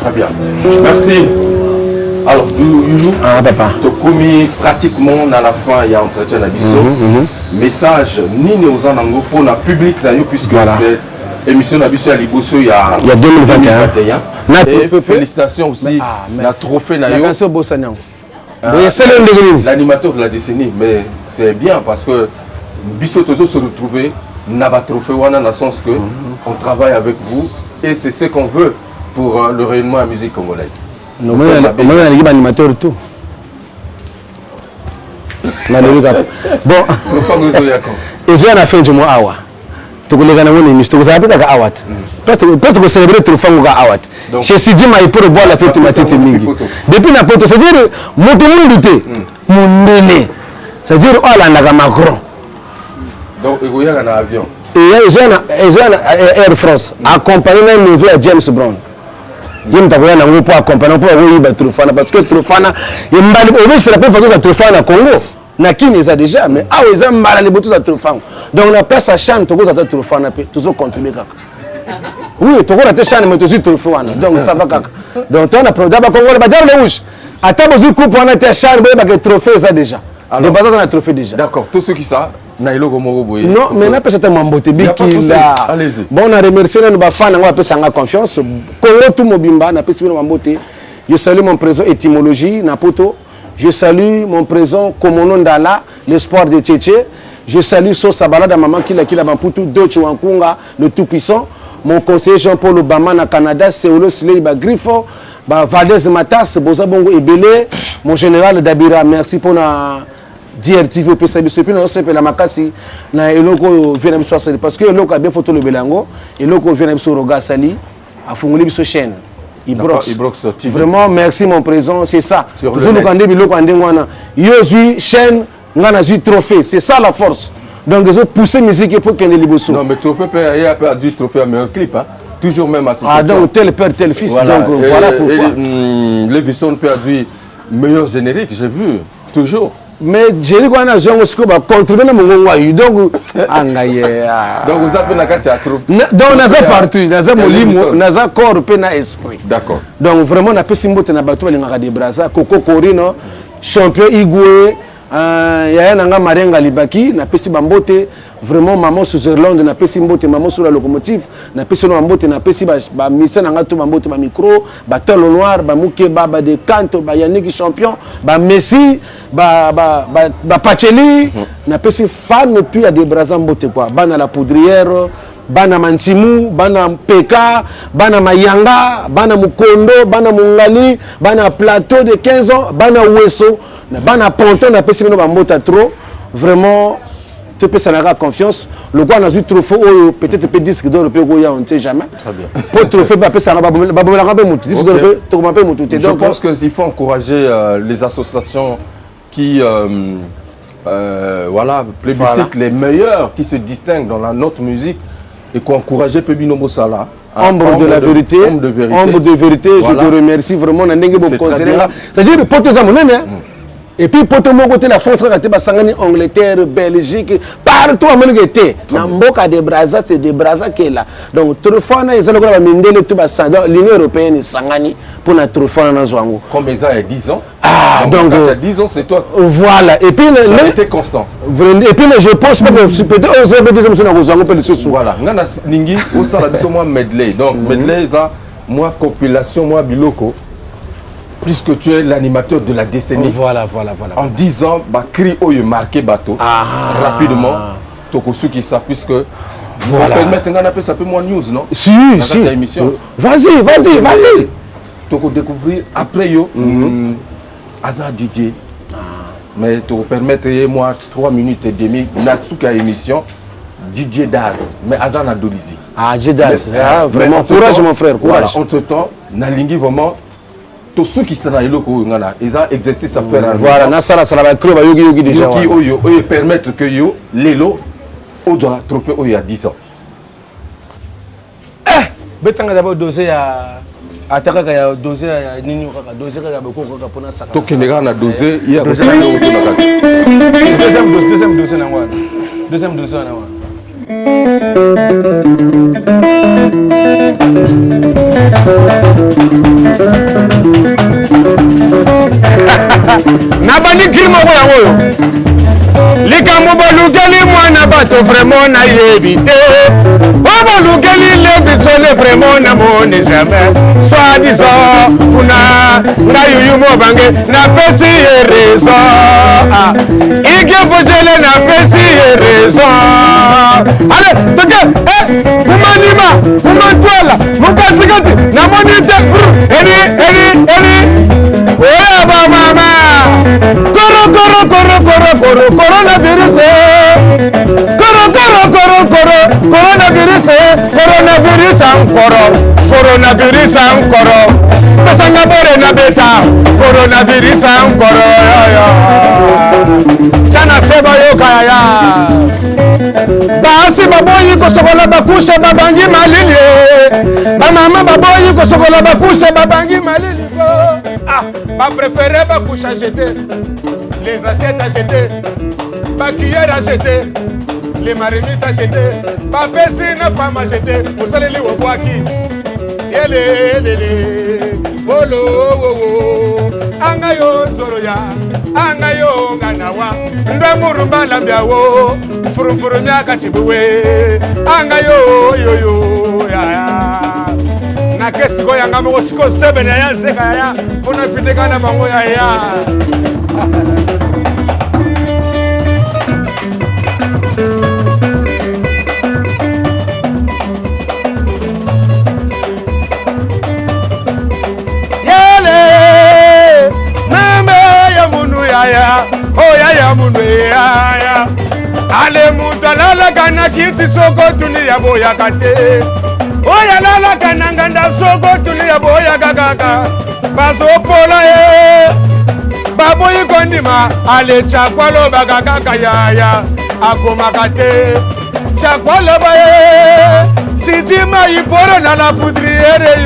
Très bien. Merci. Alors, Youjou, tu as commis pratiquement à la fin, il y a entretien à Bisso. Message, ni aux anangos pour le public, puisque c'est émission d'Abisso à Libosso il y a 2021. Et félicitations aussi, la trophée l'animateur de la décennie. Mais c'est bien parce que Bisso toujours se retrouver, n'a pas trophée, dans le sens que on travaille avec vous et c'est ce qu'on veut pour le rayonnement de la musique congolaise. Non, mais on a un animateur et tout. Bon, et j'ai à la fin du mois Awa. Tu connais quand on est mis, tu vous avez pas Awat. Parce que célébrer le trophée au Awat. Chez Sidi Maï pour boire la fête matite mingi. Depuis la pote, c'est-à-dire mon monde mon délai. C'est-à-dire oh là n'a Macron. Donc il y a un avion. Et j'ai Air France accompagné un neveu à James Brown. Il m'a dit que pour accompagner pour avoir Trofana parce que Trofana il m'a dit c'est la première fois que Trofana Congo na qui les a déjà mais ah ils ont mal les boutons de Trofana donc on appelle ça chante tout ça Trofana peut toujours contribuer kaka oui tout ça chante mais toujours Trofana donc ça va kaka donc on a produit ba Congo ba dans le rouge à ta besoin coupe on a été chante ba que trophée ça déjà de base on a trophée déjà d'accord tous ceux qui ça Nailo Gomoro Boye. Non, mais n'a pas cette mamboté allez-y. Bon, on a remercié nos fans, on a peu sans confiance. Congo tout mobimba, n'a pas cette mamboté. Je salue mon présent étymologie, Napoto. Je salue mon présent Komono Ndala, l'espoir de Tchétché. Je salue Sosa Balada Maman Kila Bamputu, Deutsche Wankunga, le tout-puissant. Mon conseiller Jean-Paul Obama na Canada, Seolo Silei Griffon, Valdez Matas, Boza Bongo Ebele, mon général Dabira, merci pour la DRTV puis nous sommes la makasi na eloko vient biso parce que eloko a bien photo le belango eloko vient biso roga sali a fongoli biso chaîne Ibrox vraiment merci mon présent c'est ça toujours nous kande biloko andengwana yozui chaîne ngana zui trophée c'est ça la force donc ils ont poussé musique pour qu'elle liboso non mais trophée il y a pas du trophée mais un clip hein toujours même association ah donc tel père tel fils voilà. Donc voilà pourquoi Lévison perdu meilleur générique j'ai vu toujours. Mais j'ai dit qu'on a joué au scope à contribuer à mon donc donc vous appelez la carte à trop donc on a partout dans un molimo dans un corps pena esprit d'accord donc vraiment on a pu s'imboter na bateau les ngaka de Brazza Coco Corino champion Igwe yaya nanga Marenga Libaki na pesi bambote vraiment maman Switzerland na pesi mbote maman sur la locomotive na pesi no mbote na pesi ba misa nanga to bambote ba micro ba tolo noir ba Mukeba ba de Kanto ba Yannick champion ba Messi ba Pacheli na pesi fan puis à des brazza mbote quoi bana la poudrière bana Mantimu bana Peka bana Mayanga bana Mukondo bana Mungali bana plateau de 15 ans bana Weso bana Ponton na pesi no bambota trop vraiment tu peux ça n'a confiance le quoi on a vu trophée peut-être peut disque d'or peut goya on ne sait jamais très bien pour trophée ba ça ba disque d'or peut to ma mutu je pense que il faut encourager les associations qui voilà plébiscitent les meilleurs qui se distinguent dans la notre musique et qu'on encourager Pebino Mosala ombre de la vérité ombre de vérité voilà. Je te remercie vraiment na ndenge bo considérer ça dit pote za monene et puis pour tout le monde la France Sangani Angleterre Belgique partout à Monégété na mboka de Brazza c'est des Brazza qui est là donc trophée na ezalo ko ba mindele tout ba sanda l'Union européenne Sangani pour la trophée na zwango comme ça il y a 10 ans donc il y a 10 ans c'est toi voilà et puis il était constant et puis je pense pas que peut-être aux autres deuxième na zwango peut le sous voilà ngana ningi au sala biso moi medley donc medley ça moi compilation moi biloko puisque tu es l'animateur de la décennie. Voilà. En 10 ans, bah, cri oyo marqué bateau. Rapidement, Tokosu qui ça, puisque voilà. Ça peut moins news, non? Si. Émission. Vas-y. Toko découvrir après yo, Azan DJ. Mais te permettre moi 3 minutes et demie, Nasuka émission. DJ Daz, mais Azan a Dolizi. DJ Daz, vraiment courage mon frère, courage. Entre temps, Nalingi vraiment. Tous ceux qui sont dans le loko, ils ont exercice à faire. Voilà, Nassara, ça va créer yogi déjà. Yogi, permettre que yo, Lelo, Oja, trophée, il y a 10 ans. Betanga d'abord dosé à Ataka, il y a dosé à Nino, dosé à beaucoup pour na saka. Tokenega na dosé, il y a dosé à deuxième dosé na wa. Nabani kirimo ko yango likambo balukeli mwana bato vraiment na yebite balukeli les visions vraiment na mone jamais soit disant kuna ngayu mo bange na pesi raison ike fojele na pesi raison allez toke kumanima kumantwala mukatikati na monite eri oya ba mama coronavirus encore pesanga bore na beta coronavirus encore chana seba yoka ya basi baboyi kosokola bakusha babangi malili bamama baboyi kosokola bakusha babangi malili ba préféré bakusha jeter les assiettes à jeter ba cuillère à jeter les marmites à jeter ba piscine pas à jeter usaleli wabwaki yelelele bolo angayo zoroya angayo nganawa ndamurumba lambiawo furumfuru myaka chibuwe angayo yoyo ya na kesi go yanga mo siko sebene ya zeka ya pona fitekana bango ya ya mundu ya ale mutalala kana kiti soko tunia boya kate oya lala kana nganda soko tunia boya kakaka baso pola baboyi kondima ale chakwalo bakaka ya akoma kate chakwalo ba sitima iporo na la poudrière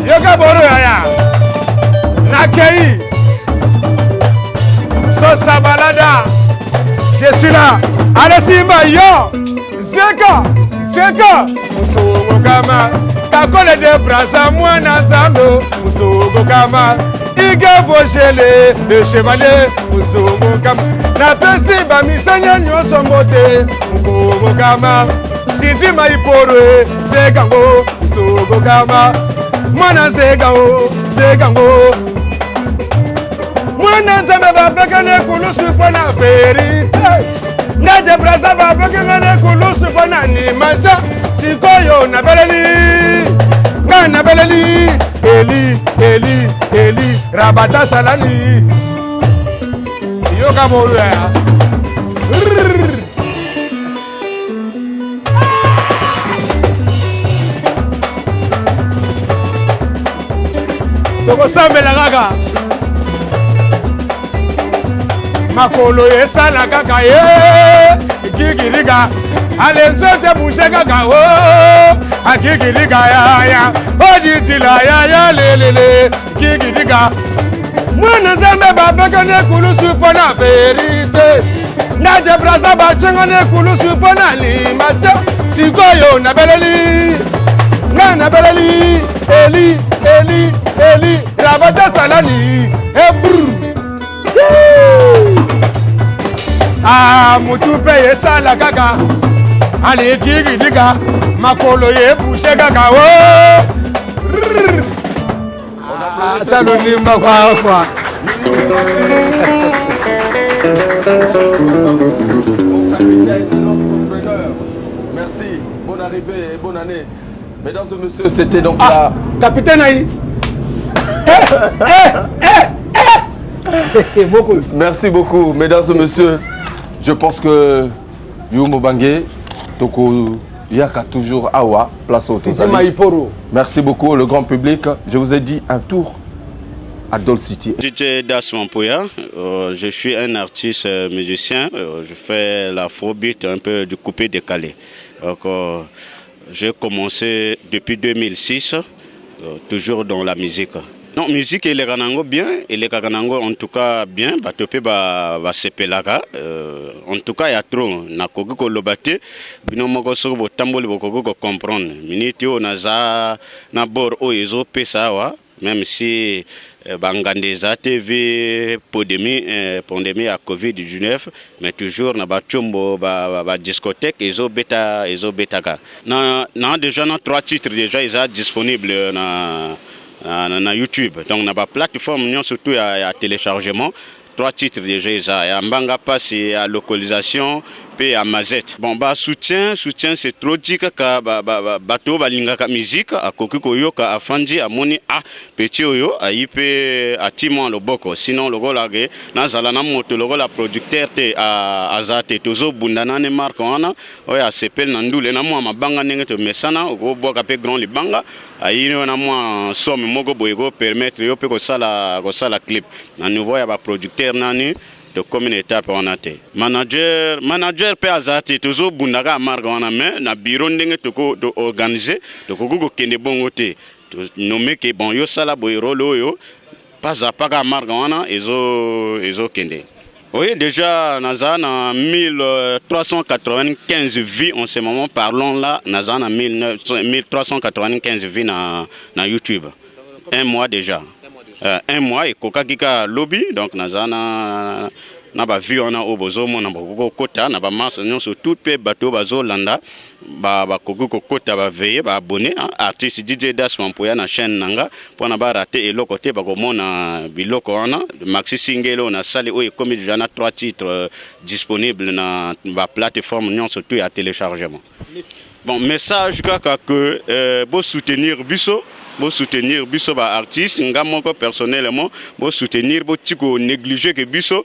yo ka boro ya nakei Sosa balada, je suis là. Allez Simba yo, Zeka, Musogo kama, kakole de brasa mwana zando, Musogo kama, Ige Vogele, le chevalier, Musogokama. Na pesi ba misanya nyonso mbote, Musogokama. Sidi Maiporo, Segango, Musogokama. Mwana Segango, Segango. Mwana Nzambe babekane kulusu pona verite. Nade Braza babekane kulusu pona animation. Sikoyo na beleli. Ngana beleli. Eli, Rabata Salani. Yoka Moya. Toko sambe la gaga. Makolo esala gaga ye. Gigiriga. Alenzote bouge gaga o. Agigiriga ya. Oditila ya lelele. Gigiriga. Mwana Nzambe babekane kulusu pona verite. Nade Braza bachengane kulusu pona animation. Sikoyo na beleli. Ngana beleli. Eli, Rabata Salani. Ah, mutu peye sala gaga. Ali gigi diga. Makolo ye bouche gaga wo. Salonimba kwa. Merci, bonne arrivée et bonne année. Mesdames et messieurs, c'était donc la... Capitaine Aïe. Merci beaucoup, mesdames et messieurs. Je pense que Yumo Bangé, Toko Yaka toujours Awa, place au Tozali. Merci beaucoup, le grand public. Je vous ai dit un tour à Doll City. DJ Das Mampoya, je suis un artiste musicien. Je fais l'afrobeat, un peu du coupé décalé. Donc, j'ai commencé depuis 2006, toujours dans la musique. Non, musique et les Kanango bien, et les Kanango en tout cas bien, Batope va sepelaka. En tout cas, il y a trop. Na koguko lobate, bino moko sobo tamboli bokoguko comprendre. Miniti o naza na bor o ezo pesawa, même si Bangandeza TV pandémie à Covid-19, mais toujours na bachombo ba discothèque ezo betaka. Na déjà na 3 titres déjà ils sont disponibles na YouTube. Donc na ba plateforme surtout à téléchargement. 3 titres déjà il y a Mbanga passe à localisation puis à Mazette. Bon bah soutien c'est trop dit que bato balinga ka musique a koki koyoka afandi amoni petit oyo aipe atimo loboko sinon logo lage na zala na moto logo la producteur te azate tozo bundana ne marque wana oya sepel na ndule na mwa mabanga ndenge to mesana go boka pe grand libanga ayino na mwa somme moko boyego permettre yo pe ko sala clip na nouveau ya ba producteur nani de commune étape on a été manager pe azati toujours bundaka marque wana mais na bureau ndenge to ko organiser to ko kende bongo te nommé que bon yo sala boy rôle yo pas à pas marque wana ezo kende. Oui, déjà, Nazan a 1395 vues en ce moment. Parlons là, Nazan a 1395 vues na YouTube. Un mois déjà. Un mois et Coca Kika Lobby. Donc, Nazan a vu on a au bozo mon amboko kota na ba masse sur tout pe bateau bazo landa ba kokoko kota ba veiller ba abonné artiste DJ Das Mampoya na chaîne nanga pour na ba rater et lokote ba ko mona biloko wana maxi single na sali o comme déjà na 3 titres disponibles na ba plateforme non surtout à téléchargement. Bon message que beau soutenir biso ba artiste nga moko personnellement bo soutenir bo tiko négliger que biso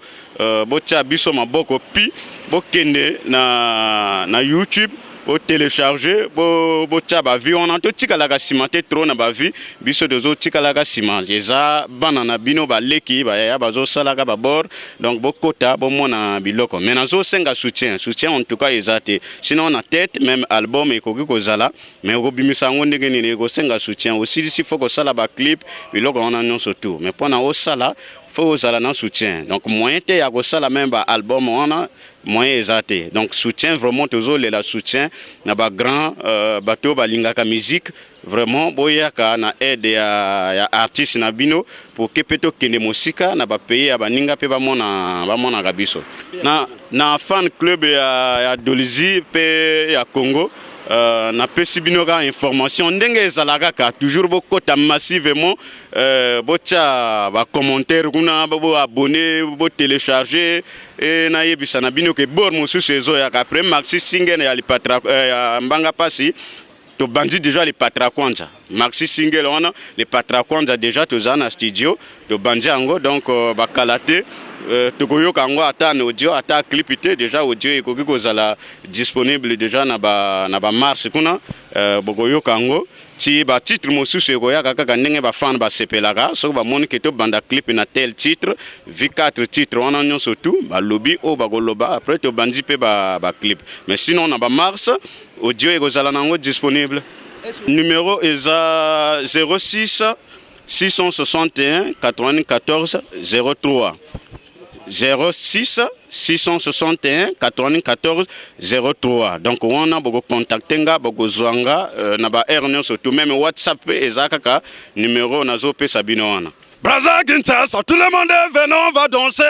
bo tia biso maboko pi bo kende na YouTube bo télécharger bo tia ba vie on a to tika la cimenter trop na ba vie biso dozo tika la ciment eza bana na bino ba leki ba ya bazo sala ka ba bord donc bo kota bo mona biloko mais nazo senga soutien en tout cas ezate sinon na tête même album e koki ko zala mais ko bimisa ngonde ngeni ko senga soutien aussi si faut ko sala ba clip biloko on a non surtout mais pona o sala faut un soutien. Donc moyen te ya ko sala même ba album wana moyen ezate. Donc soutien vraiment toujours le la soutien na ba grand bateau ba lingaka musique vraiment boyaka na aide ya artiste na bino pour que peto kende musika na ba pays ya baninga pe ba mona kabiso. Na fan club ya Dolizi pe ya Congo na pesi bino ka information ndenge ezalaka ka toujours bokota massivement botia ba commentaire kuna bo abonner bo télécharger et na yebisa na bino ke bor mosusu ezo ya après maxi single ya lipatra ya mbanga pasi to bandi déjà les patra kwanza maxi single wana les patra kwanza déjà tozana studio to bandi ango donc bakalate tokoyoka ngo ata na audio ata clip ite déjà audio ekoki kozala disponible déjà na ba mars kuna bokoyoka ngo ti ba titre mosusu ekoyaka kaka ndenge ba fan ba sepelaka so ba moni keto banda clip na tel titre vi 4 titres wana nyonso tout ba lobby o ba koloba après to bandi pe ba clip mais sinon na ba mars audio ekozala nango disponible numéro eza 06 661 94 03 06 661 94 03. Donc on a beaucoup contacté nga beaucoup zwanga na ba ernion surtout même WhatsApp ezaka numéro nazo pe sabino wana. Braza Kinshasa, tout le monde est venu, on va danser.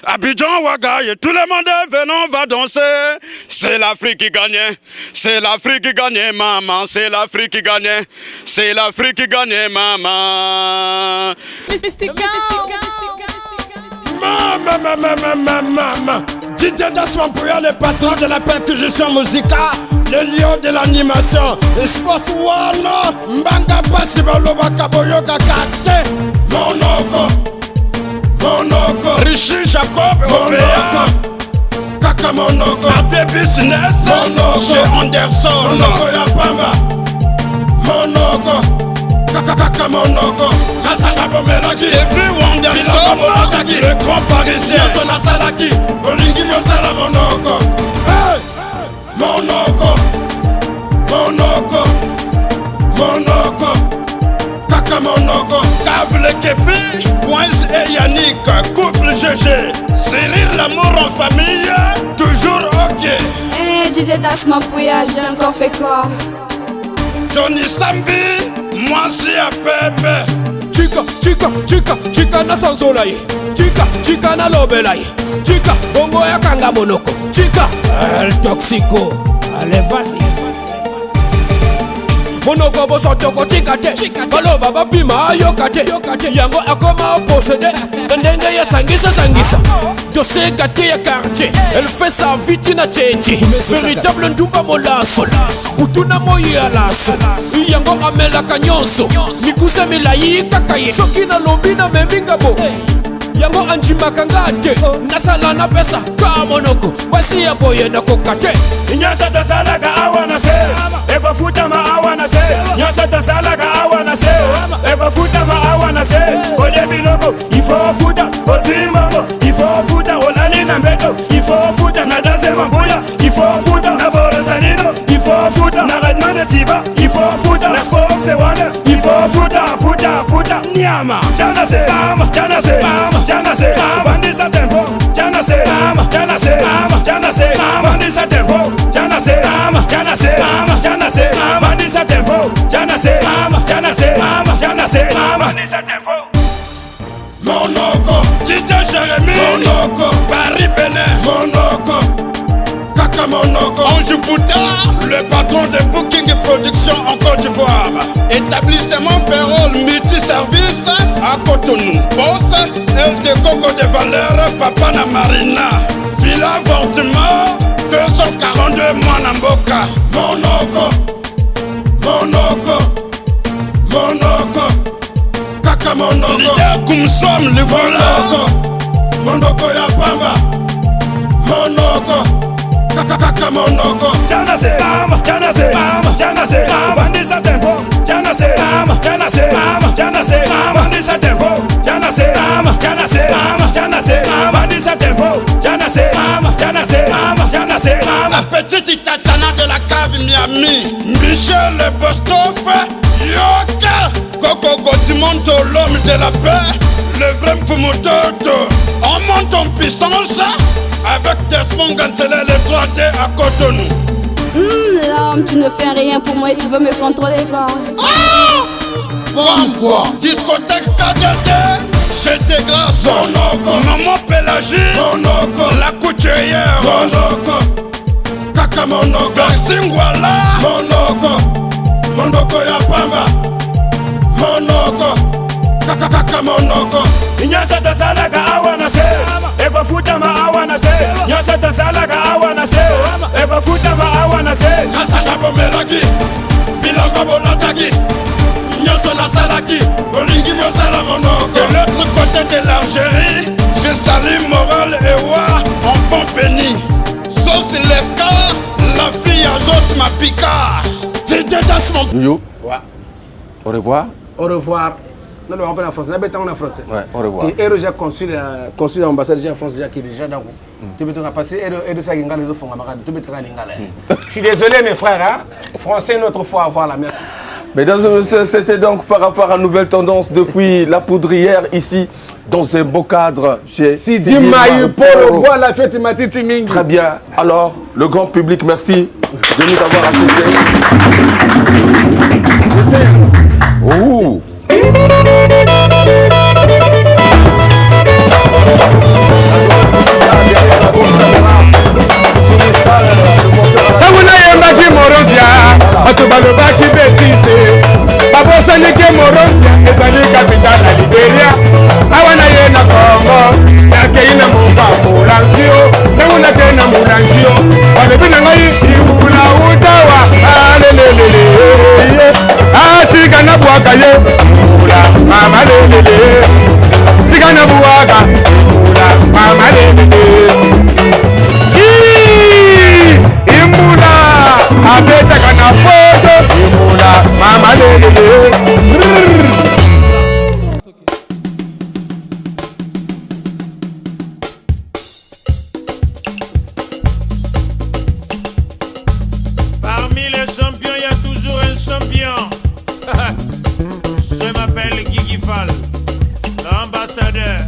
Abidjan, Ouagaye, tout le monde est venu, on va danser. C'est l'Afrique qui gagne, c'est l'Afrique qui gagne, maman, c'est l'Afrique qui gagne, c'est l'Afrique qui gagne, maman. Maman, Didier Daswampouya, le patron de la percussion musicale, le lion de l'animation, Espace Walla, Mbanga Basibaloba Kaboyoka Kate, Monoko, Rishi Jacob, Monoko, Kaka Monoko, AP Business, Monoko, Anderson, Monoko Yapamba, Monoko, Kaka Monoko, Nasanga Bomelaki, et puis Wanderson, le grand parisien, Yosona Salaki, Olingi Yosala Monoko, hey, Monoko, Kaka Monoko, Kavle Kepi, Wise et Yannick, couple GG, Cyril l'amour en famille, toujours ok. Eh, Didier Daswampouya, j'ai encore fait quoi? Johnny Sambi, moi c'est à Pepe. Chika na sanzolai, chika na lobelai, chika bongo ya kanga monoko, chika el toxico, allez vas-y. Monoko bo sotoko chika te, baloba bapima yokate, yango akoma possédé, ndenge ya sangisa, dossier gâté ya quartier, elle fait sa vitina tchéti, véritable ndumba molasso, butuna moyi alasso, yango amela kanyonso, mikuse milayi kakaye, soki na lombi na meminga bo, yango anjimaka ngate, nasala na pesa ka monoko, basi ya boye na kokate. Nyasa tasalaka awana se, eko futa ma awana se. Nyasa tasalaka awana se, eko futa ma awana se. Oye biloko, ifo futa, ozimango, ifo futa, olali na mbeto, ifo futa na danse mambuya, ifo futa na borosanino, ifo futa na redmane tiba, ifo futa na sport se wane, ifo futa, nyama. Jana se, vandisa tempo, jana se, vandisa tempo. Jana se, vandisa tempo. Jana se, vandisa tempo. Monoko, Tita Jérémy, Monoko, Paris Benin, Monoko, Kaka Monoko, Ange Bouddha, le patron de Booking Production en Côte d'Ivoire. Établissement Ferrol Multiservice à Cotonou. Boss, LD Coco de Valeur, Papa na Marina. Villa Vortement, 242 Mwanamboka. Monoko, Kaka Monoko, Lidia Kumsom, le voilà. Monoko ya Pamba, Kaka Monoko. Jana se, vandisa tempo. Jana se, vandisa tempo. Jana se, vandisa tempo. Jana se, la petite Tatiana de la cave Miami. Michel Bostoff, Yoka, Coco Gotimonto, l'homme de la paix. Le vrai Mototo. On monte en puissance avec Desmond Gantzela, le 3D à Cotonou. L'homme, tu ne fais rien pour moi et tu veux me contrôler quoi. Femme quoi. Discothèque KDD, j'étais grâce. Monoko. Maman Pélagie. Monoko. La couturière. Monoko. Kaka Monoko. Garcingwala. Monoko. Monoko ya Pamba. Monoko. Kaka Monoko. Nyasa tasalaka awana se eko futa ma awana se nyasa tasalaka awana se eko futa ma awana se Nasanga bomelaki bilamba bolataki nyasa nasalaki bolingi bosala monoko. De l'autre côté de l'Algérie, je salue Moral Ewa, enfant béni. Sauce Leska, la fille à Jos Mapika. Yo. Ouais. Au revoir. Au revoir. Non, on parle en français. On en français. Ouais, au revoir. Tu es déjà consul l'ambassade en France qui est déjà dans tu peux te passer et de ça tu peux te Je suis désolé mes frères, hein? Français notre foi voilà, merci. Mesdames et messieurs, c'était donc par rapport à Nouvelle Tendance depuis la Poudrière ici dans un beau cadre chez Sidi Maï pour voir la fête Matiti Mingi. Très bien. Alors, le grand public, merci de nous avoir assistés. Oh. Tabuna yembaki Morovia, batubalobaki betise. Babosanike Morovia, ezali capitale na Liberia. Awana ye na Congo, nakei na Mulankio, tabuna ke na Mulankio. Balobi na ngai ibula utawa, alelelele. Atika na bwaka ye, mula mama lelele. Sika na bwaka, mula mama lelele. Imula, abetaka na foto. Imula, mama lelele. Parmi les champions, il y a toujours un champion. Je m'appelle Guigui Fall, l'ambassadeur.